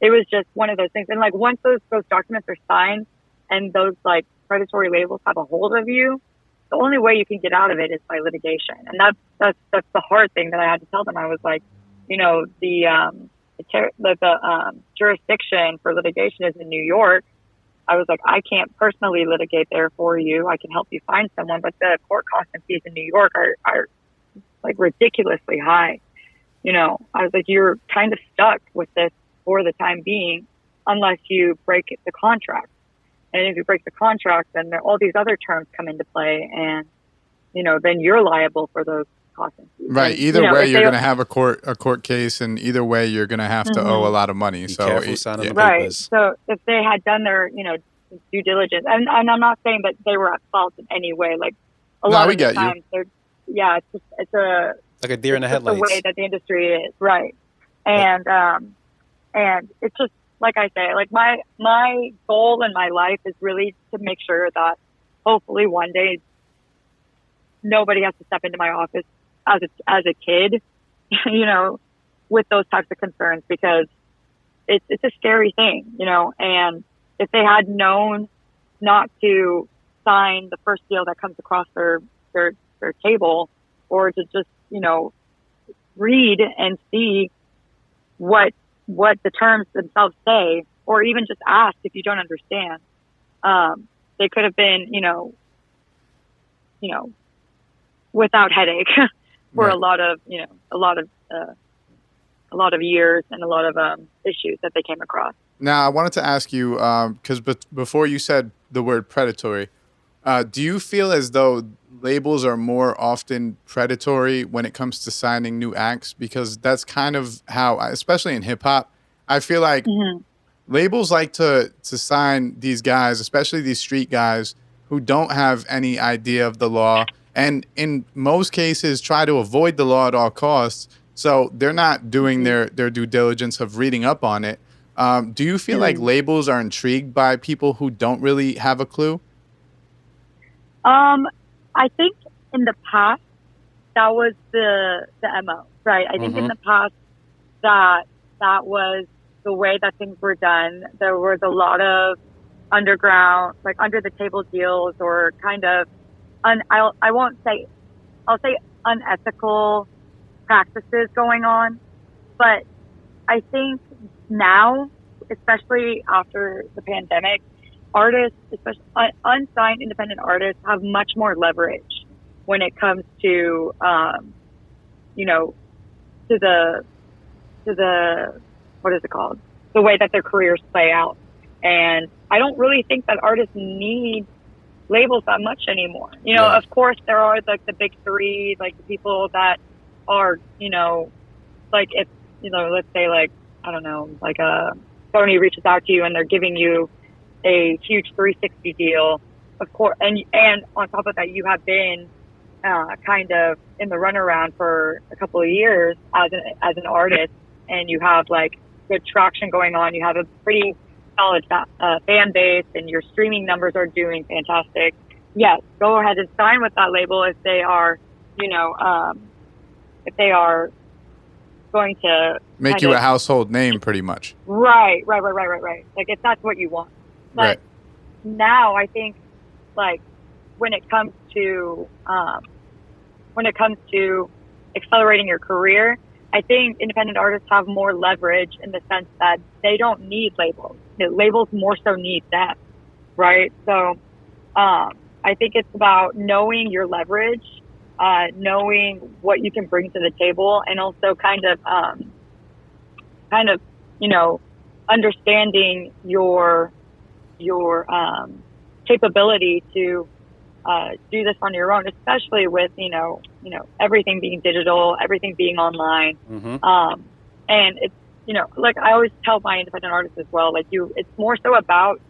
S4: It was just one of those things. And like, once those documents are signed and those like predatory labels have a hold of you, the only way you can get out of it is by litigation. And that's the hard thing that I had to tell them. I was like, you know, the jurisdiction for litigation is in New York, I was like, I can't personally litigate there for you. I can help you find someone, but the court costs and fees in New York are like ridiculously high. You know, I was like, you're kind of stuck with this for the time being, unless you break the contract. And if you break the contract, then all these other terms come into play, and you know, then you're liable for those costs and fees.
S2: Right.
S4: And,
S2: Either
S4: you know,
S2: way, you're going to have a court case, and either way, you're going to have to owe a lot of money.
S3: Be
S2: so
S3: careful signing the
S4: right.
S3: papers.
S4: So if they had done their, you know, due diligence, and I'm not saying that they were at fault in any way. Like a lot of the times, they're, yeah, it's a
S3: like a deer in the
S4: just
S3: headlights.
S4: the way that the industry is, right? And it's just like I say, like my goal in my life is really to make sure that hopefully one day nobody has to step into my office as a kid, you know, with those types of concerns, because it's a scary thing, you know. And if they had known not to sign the first deal that comes across their table, or to just, you know, read and see what the terms themselves say, or even just ask if you don't understand, they could have been, you know, without headache for
S2: Right.
S4: a lot of years and a lot of issues that they came across.
S2: Now, I wanted to ask you, because before you said the word predatory, do you feel as though labels are more often predatory when it comes to signing new acts? Because that's kind of how, especially in hip hop, I feel like labels like to sign these guys, especially these street guys who don't have any idea of the law, and in most cases try to avoid the law at all costs. So they're not doing their due diligence of reading up on it. Do you feel like labels are intrigued by people who don't really have a clue?
S4: I think in the past that was the MO, right? I think in the past that was the way that things were done. There was a lot of underground, like under the table deals, or kind of I'll say unethical practices going on. But I think now, especially after the pandemic, artists, especially unsigned independent artists, have much more leverage when it comes to, you know, to the what is it called? The way that their careers play out. And I don't really think that artists need labels that much anymore. You know, of course there are like the big three, like the people that are, you know, like if, you know, let's say like, I don't know, like Sony reaches out to you and they're giving you a huge 360 deal, of course, and on top of that, you have been kind of in the runaround for a couple of years as an artist, and you have like good traction going on. You have a pretty solid fan base, and your streaming numbers are doing fantastic. Yes, go ahead and sign with that label if they are, you know, if they are going to
S2: make you a household name, pretty much.
S4: Right. Like if that's what you want. But now I think, like, when it comes to accelerating your career, I think independent artists have more leverage in the sense that they don't need labels. The labels more so need them, right? So I think it's about knowing your leverage, knowing what you can bring to the table, and also kind of, you know, understanding your capability to do this on your own, especially with, you know, everything being digital, everything being online. And it's, you know, like I always tell my independent artists as well, like it's more so about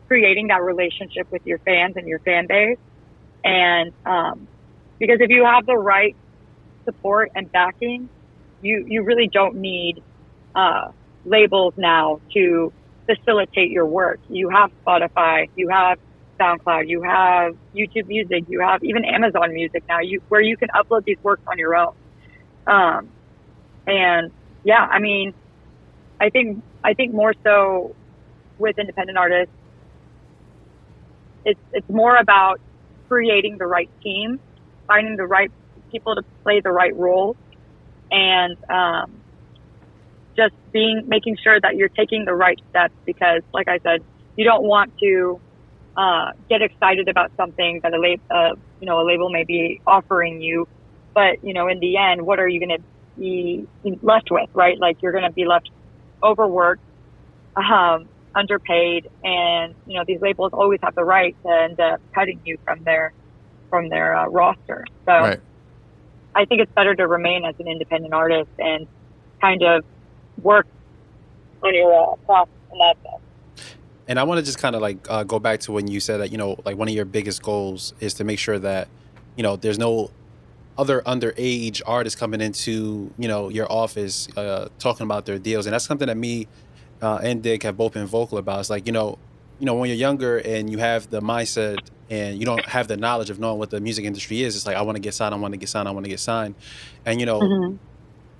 S4: creating that relationship with your fans and your fan base. And, because if you have the right support and backing, you really don't need, labels now to facilitate your work. You have Spotify, you have SoundCloud, you have YouTube Music, you have even Amazon Music now, where you can upload these works on your own. And yeah, I mean, I think more so with independent artists, it's more about creating the right team, finding the right people to play the right role, and just making sure that you're taking the right steps, because like I said, you don't want to get excited about something that a label may be offering you, but in the end, what are you going to be left with, right? Like you're going to be left overworked, underpaid, and these labels always have the right to end up cutting you from their roster. So
S2: Right.
S4: I think it's better to remain as an independent artist and kind of work on your craft in that sense.
S3: And I want to just kind of like go back to when you said that, like one of your biggest goals is to make sure that, there's no other underage artists coming into, your office talking about their deals. And that's something that me and Dick have both been vocal about. It's like, when you're younger and you have the mindset and you don't have the knowledge of knowing what the music industry is, it's like, I want to get signed, I want to get signed, I want to get signed. And,
S4: Mm-hmm.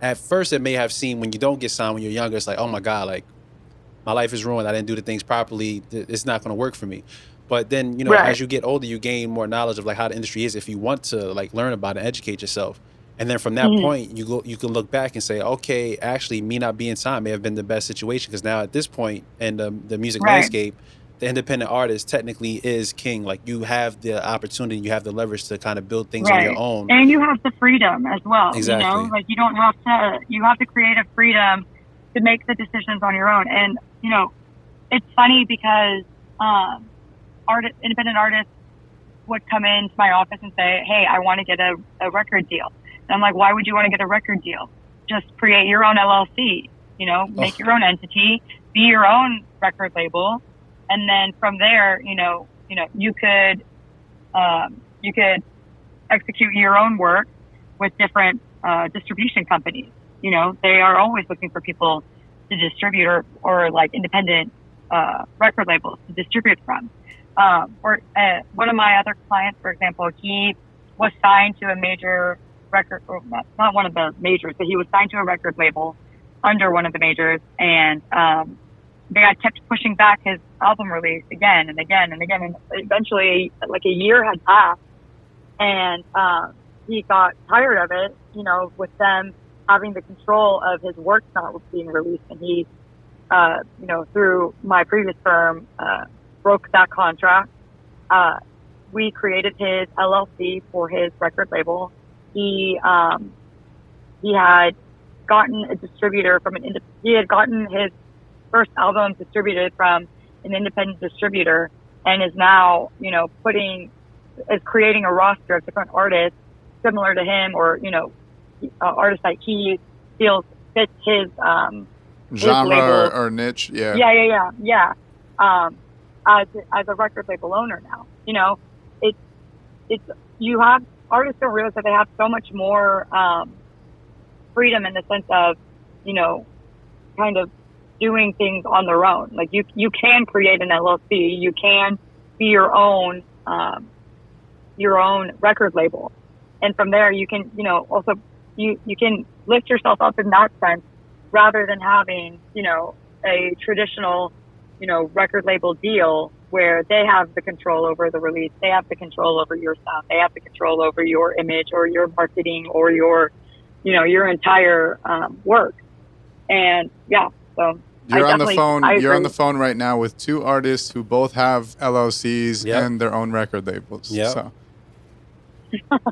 S3: at first it may have seemed when you don't get signed when you're younger, it's like, oh my God, like my life is ruined. I didn't do the things properly. It's not going to work for me. But then,
S4: Right.
S3: as you get older, you gain more knowledge of like how the industry is if you want to like learn about it and educate yourself. And then from that
S4: Mhm.
S3: point, you can look back and say, okay, actually me not being signed may have been the best situation, because now at this point in the music
S4: Right.
S3: landscape, the independent artist technically is king. Like you have the opportunity, you have the leverage to kind of build things on your
S4: Right.
S3: own.
S4: And you have the freedom as well.
S3: Exactly.
S4: Like you don't have to. You have the creative freedom to make the decisions on your own. And it's funny because independent artists would come into my office and say, "Hey, I want to get a record deal." And I'm like, "Why would you want to get a record deal? Just create your own LLC. Make your own entity, be your own record label, and then from there, you could execute your own work with different distribution companies. They are always looking for people to distribute or like independent record labels to distribute from. One of my other clients, for example, he was signed to a major record, or not one of the majors, but he was signed to a record label under one of the majors, and they had kept pushing back his album release again and again and again, and eventually, like a year had passed, and he got tired of it, with them having the control of his work not being released, and he, through my previous firm, broke that contract. We created his LLC for his record label. He had gotten a distributor from he had gotten his first album distributed from an independent distributor, and is now, creating a roster of different artists similar to him, or, artists that he feels fits his
S2: Genre or niche. Yeah.
S4: Yeah. As a record label owner now, it's you have artists don't realize that they have so much more freedom in the sense of, kind of doing things on their own. Like you can create an LLC, you can be your own record label, and from there you can, also you can lift yourself up in that sense, rather than having, a traditional, record label deal where they have the control over the release, they have the control over your sound, they have the control over your image or your marketing or your entire work. And yeah, so
S2: You're on the phone.
S4: I
S2: You're on
S4: agree.
S2: the phone right now with two artists who both have LLCs
S3: Yep.
S2: and their own record labels.
S3: Yep.
S2: So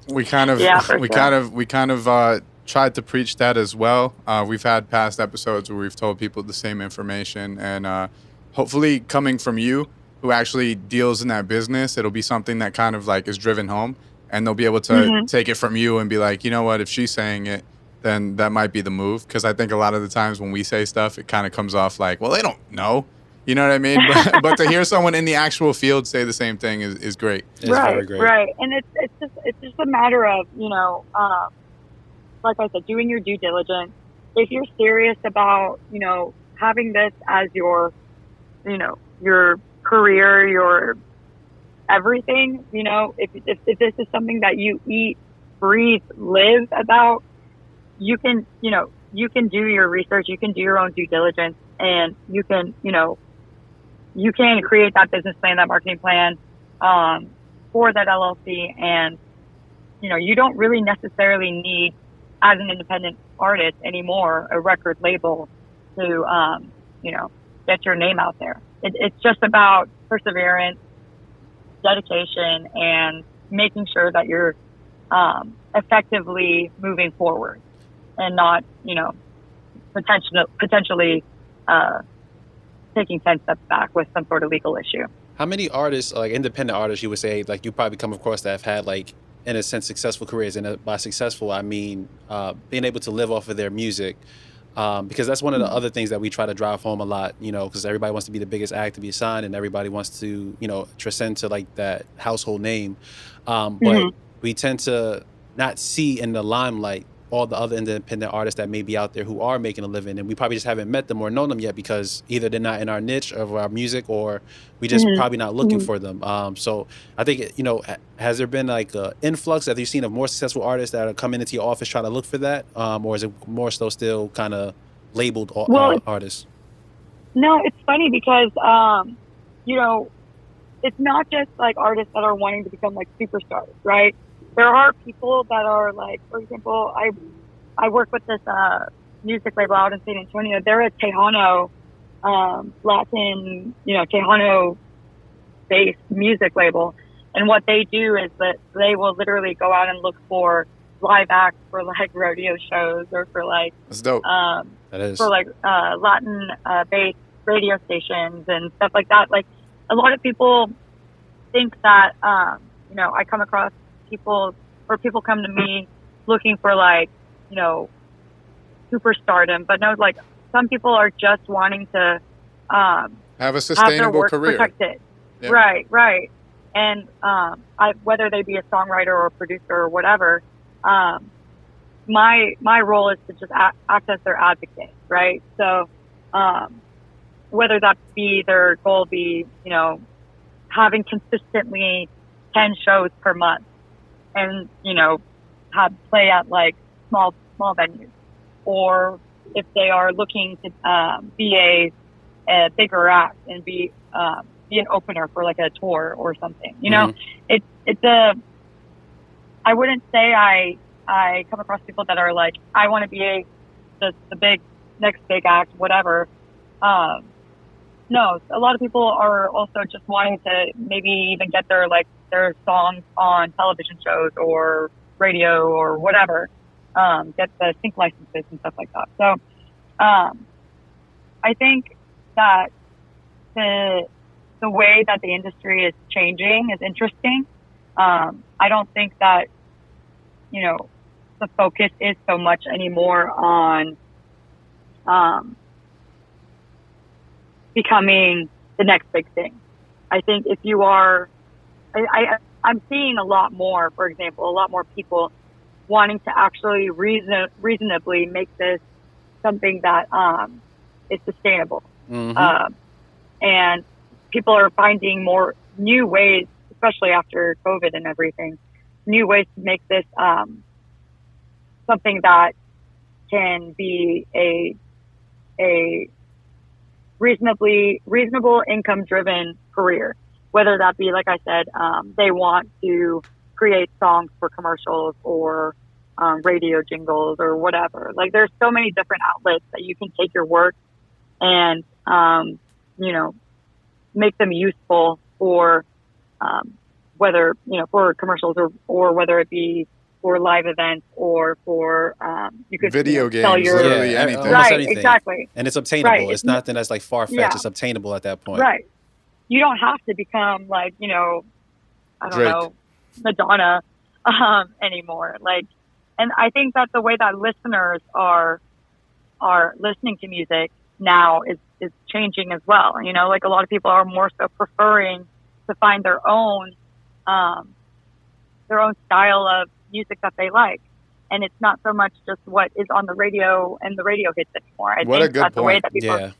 S2: we kind of,
S4: Yeah, for
S2: we
S4: sure.
S2: kind of tried to preach that as well. We've had past episodes where we've told people the same information, and hopefully, coming from you, who actually deals in that business, it'll be something that kind of like is driven home, and they'll be able to
S4: Mhm.
S2: take it from you and be like, you know what, if she's saying it, then that might be the move. Because I think a lot of the times when we say stuff, it kind of comes off like, well, they don't know. You know what I mean? But to hear someone in the actual field say the same thing is great.
S3: It's very great.
S4: Right. And it's just a matter of, like I said, doing your due diligence. If you're serious about, having this as your, your career, your everything, if this is something that you eat, breathe, live about, you can do your research, you can do your own due diligence, and you can create that business plan, that marketing plan, for that LLC. And, you don't really necessarily need, as an independent artist anymore, a record label to, get your name out there. it's just about perseverance, dedication, and making sure that you're effectively moving forward and not, potentially taking 10 steps back with some sort of legal issue.
S3: How many artists, like independent artists, you would say, like you probably come across that have had like, in a sense, successful careers, and by successful I mean being able to live off of their music, because that's one of the other things that we try to drive home a lot, because everybody wants to be the biggest act to be signed, and everybody wants to, transcend to like that household name, but we tend to not see in the limelight all the other independent artists that may be out there who are making a living, and we probably just haven't met them or known them yet because either they're not in our niche of our music, or we just probably not looking for them. So I think, has there been like an influx? Have you seen of more successful artists that are coming into your office trying to look for that, or is it more so still kind of labeled artists?
S4: No, it's funny because it's not just like artists that are wanting to become like superstars, right? There are people that are like, for example, I work with this music label out in San Antonio. They're a Tejano, Latin, Tejano-based music label. And what they do is that they will literally go out and look for live acts for like rodeo shows or for like,
S2: that's dope.
S3: That is.
S4: For like Latin-based radio stations and stuff like that. Like a lot of people think that, I come across people come to me looking for like, superstardom, but no, like some people are just wanting to
S2: have a sustainable
S4: have their work
S2: career.
S4: Protected.
S2: Yeah.
S4: Right. And whether they be a songwriter or a producer or whatever, my role is to just act as their advocate, right? So whether that be their goal be, having consistently 10 shows per month, and have play at like small venues, or if they are looking to be a bigger act and be an opener for like a tour or something, it's I wouldn't say I come across people that are like, I want to be the next big act, whatever. No, a lot of people are also just wanting to maybe even get their songs on television shows or radio or whatever, get the sync licenses and stuff like that. So I think that the way that the industry is changing is interesting. I don't think that, the focus is so much anymore on becoming the next big thing. I think if you are, I'm seeing a lot more, for example, a lot more people wanting to actually reasonably make this something that is sustainable. And people are finding more new ways, especially after COVID and everything, new ways to make this something that can be a reasonable income-driven career. Whether that be, like I said, they want to create songs for commercials or radio jingles or whatever. Like there's so many different outlets that you can take your work and, make them useful for whether, for commercials or whether it be for live events or for you could
S2: video games,
S4: sell your,
S2: literally anything.
S4: Right,
S3: anything.
S4: exactly.
S3: And it's obtainable.
S4: Right.
S3: It's nothing that's like far-fetched.
S4: Yeah.
S3: It's obtainable at that point.
S4: Right. You don't have to become like, I don't
S2: Drake.
S4: know, Madonna anymore. Like, and I think that the way that listeners are listening to music now is changing as well. Like a lot of people are more so preferring to find their own style of music that they like. And it's not so much just what is on the radio and the radio hits anymore. I
S2: What
S4: think
S2: a good
S4: that the way
S2: point.
S4: that people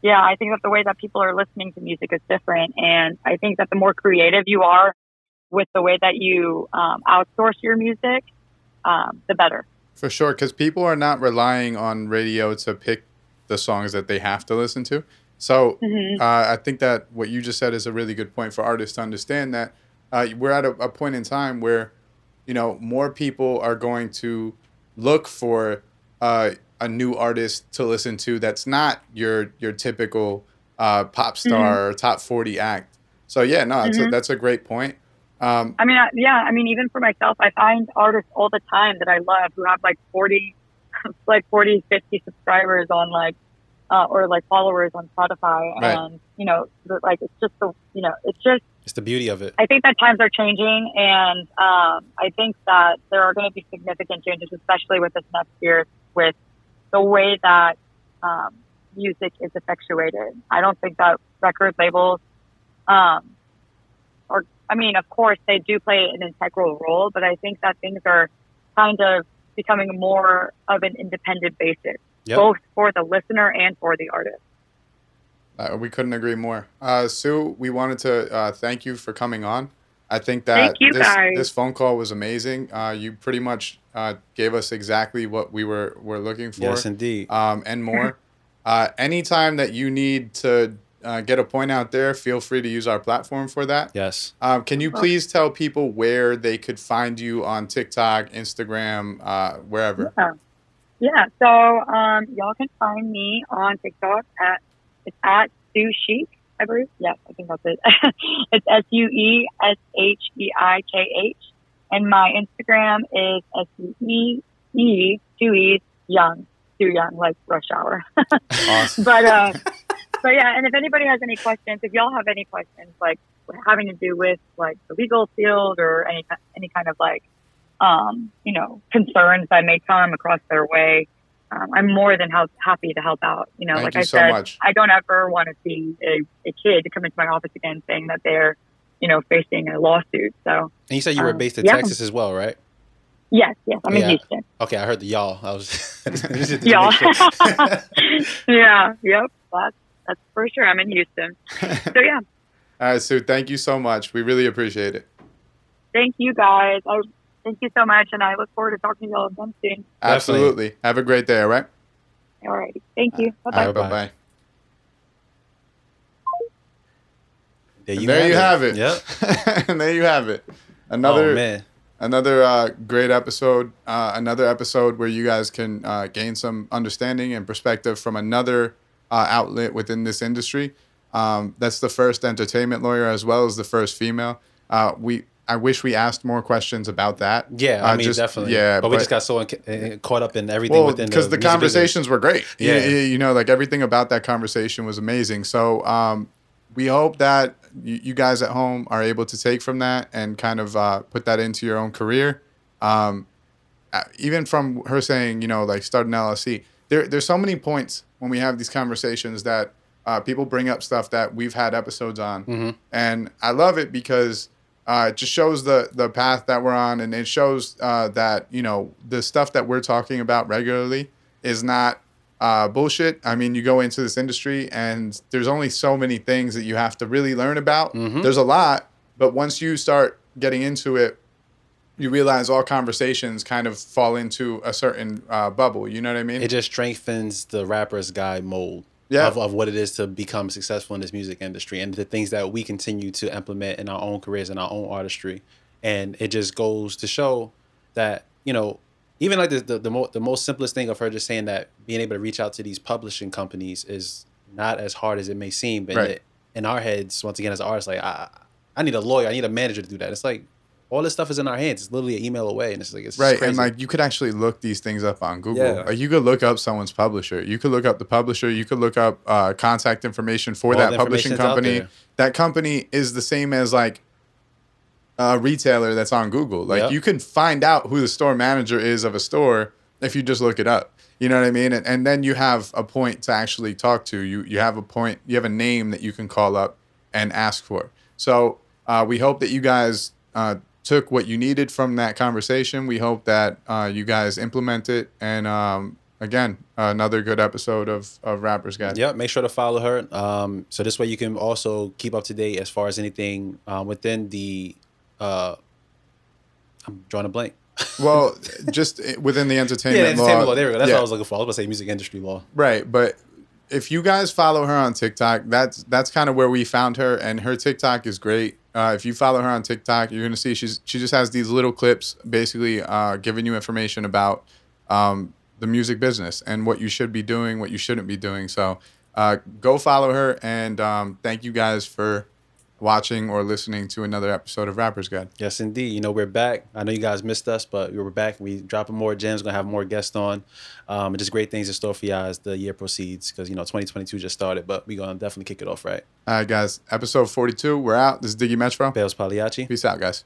S4: I think that the way that people are listening to music is different. And I think that the more creative you are with the way that you outsource your music, the better.
S2: For sure, because people are not relying on radio to pick the songs that they have to listen to. So I think that what you just said is a really good point for artists to understand that we're at a point in time where, more people are going to look for a new artist to listen to that's not your typical pop star or top 40 act. So yeah, no, that's a great point.
S4: I mean, even for myself, I find artists all the time that I love who have like 40, 50 subscribers on or like followers on Spotify.
S2: Right.
S4: And, like, it's just
S3: It's the beauty of it.
S4: I think that times are changing, and I think that there are going to be significant changes, especially with this next year, with the way that music is effectuated. I don't think that record labels, of course, they do play an integral role, but I think that things are kind of becoming more of an independent basis, both for the listener and for the artist.
S2: We couldn't agree more. Sue, we wanted to thank you for coming on. I think that this phone call was amazing. You pretty much gave us exactly what we were looking for.
S3: Yes, indeed.
S2: And more. Anytime that you need to get a point out there, feel free to use our platform for that.
S3: Yes.
S2: Can you please tell people where they could find you on TikTok, Instagram, wherever?
S4: Yeah. So y'all can find me on TikTok at Sue Sheikhi, I believe. Yes, I think that's it. It's SUESHEIKH. And my Instagram is SUE, 2 E's, Young. Sue Young, like rush hour.
S2: Awesome.
S4: But yeah, and if anybody has any questions, if y'all have any questions, like having to do with like the legal field or any kind of like, concerns that may come across their way, I'm more than happy to help out.
S2: Thank
S4: like
S2: you
S4: I
S2: so
S4: said,
S2: much.
S4: I don't ever want to see a kid come into my office again saying that they're, facing a lawsuit. So.
S3: And you said you were based in Texas as well, right?
S4: Yes, I'm in Houston.
S3: Okay, I heard the y'all. I was
S4: y'all. Yeah, yep. That's for sure. I'm in Houston. So yeah.
S2: All right, Sue, thank you so much. We really appreciate it.
S4: Thank you guys. Thank you so much, and I look forward to talking to y'all again soon.
S2: Absolutely.
S3: Definitely.
S2: Have a great day, all right?
S4: All right. Thank you. Bye-bye.
S2: Bye-bye.
S3: There
S2: you have it.
S3: Yep.
S2: And there you have it. Another great episode. Another episode where you guys can gain some understanding and perspective from another outlet within this industry. That's the first entertainment lawyer as well as the first female. I wish we asked more questions about that.
S3: Yeah, I mean, definitely.
S2: Yeah,
S3: but we just got so caught up in everything within
S2: because the conversations were great.
S3: Yeah.
S2: Like everything about that conversation was amazing. So we hope that you guys at home are able to take from that and kind of put that into your own career. Even from her saying, like start an LLC. There's so many points when we have these conversations that people bring up stuff that we've had episodes on.
S3: Mm-hmm.
S2: And I love it because it just shows the path that we're on, and it shows that, the stuff that we're talking about regularly is not bullshit. I mean, you go into this industry and there's only so many things that you have to really learn about.
S3: Mm-hmm.
S2: There's a lot, but once you start getting into it, you realize all conversations kind of fall into a certain bubble. You know what I mean?
S3: It just strengthens the rapper's guy mold.
S2: Yeah.
S3: Of what it is to become successful in this music industry and the things that we continue to implement in our own careers and our own artistry. And it just goes to show that, even like the most simplest thing of her just saying that being able to reach out to these publishing companies is not as hard as it may seem. But
S2: Right.
S3: in our heads, once again, as artists, like I need a lawyer, I need a manager to do that. It's like all this stuff is in our hands. It's literally an email away, and it's like it's
S2: right.
S3: crazy.
S2: And like you could actually look these things up on Google.
S3: Yeah.
S2: Like you could look up someone's publisher. You could look up the publisher. You could look up contact information for
S3: All
S2: that
S3: the
S2: publishing
S3: information's out
S2: company.
S3: there.
S2: That company is the same as like a retailer that's on Google. Like
S3: Yep.
S2: you can find out who the store manager is of a store if you just look it up. You know what I mean? And then you have a point to actually talk to. You have a point. You have a name that you can call up and ask for. So we hope that you guys took what you needed from that conversation. We hope that you guys implement it. And again, another good episode of Rapper's Guide.
S3: Yep, make sure to follow her. So this way you can also keep up to date as far as anything within the I'm drawing a blank.
S2: Well, just within the entertainment,
S3: entertainment law. There we go. That's
S2: Yeah.
S3: what I was looking for. I was about to say music industry law.
S2: Right, but if you guys follow her on TikTok, that's kind of where we found her, and her TikTok is great. If you follow her on TikTok, you're gonna see she just has these little clips, basically giving you information about the music business and what you should be doing, what you shouldn't be doing. So Go follow her, and thank you guys for watching or listening to another episode of Rapper's Guide.
S3: Yes, indeed. You know, we're back. I know you guys missed us, but we're back. We dropping more gems. Going to have more guests on. And just great things in store for you as the year proceeds, because, you know, 2022 just started, but we're going to definitely kick it off right.
S2: All right, guys. Episode 42. We're out. This is Diggy Metro.
S3: Bailz Pagliacci.
S2: Peace out, guys.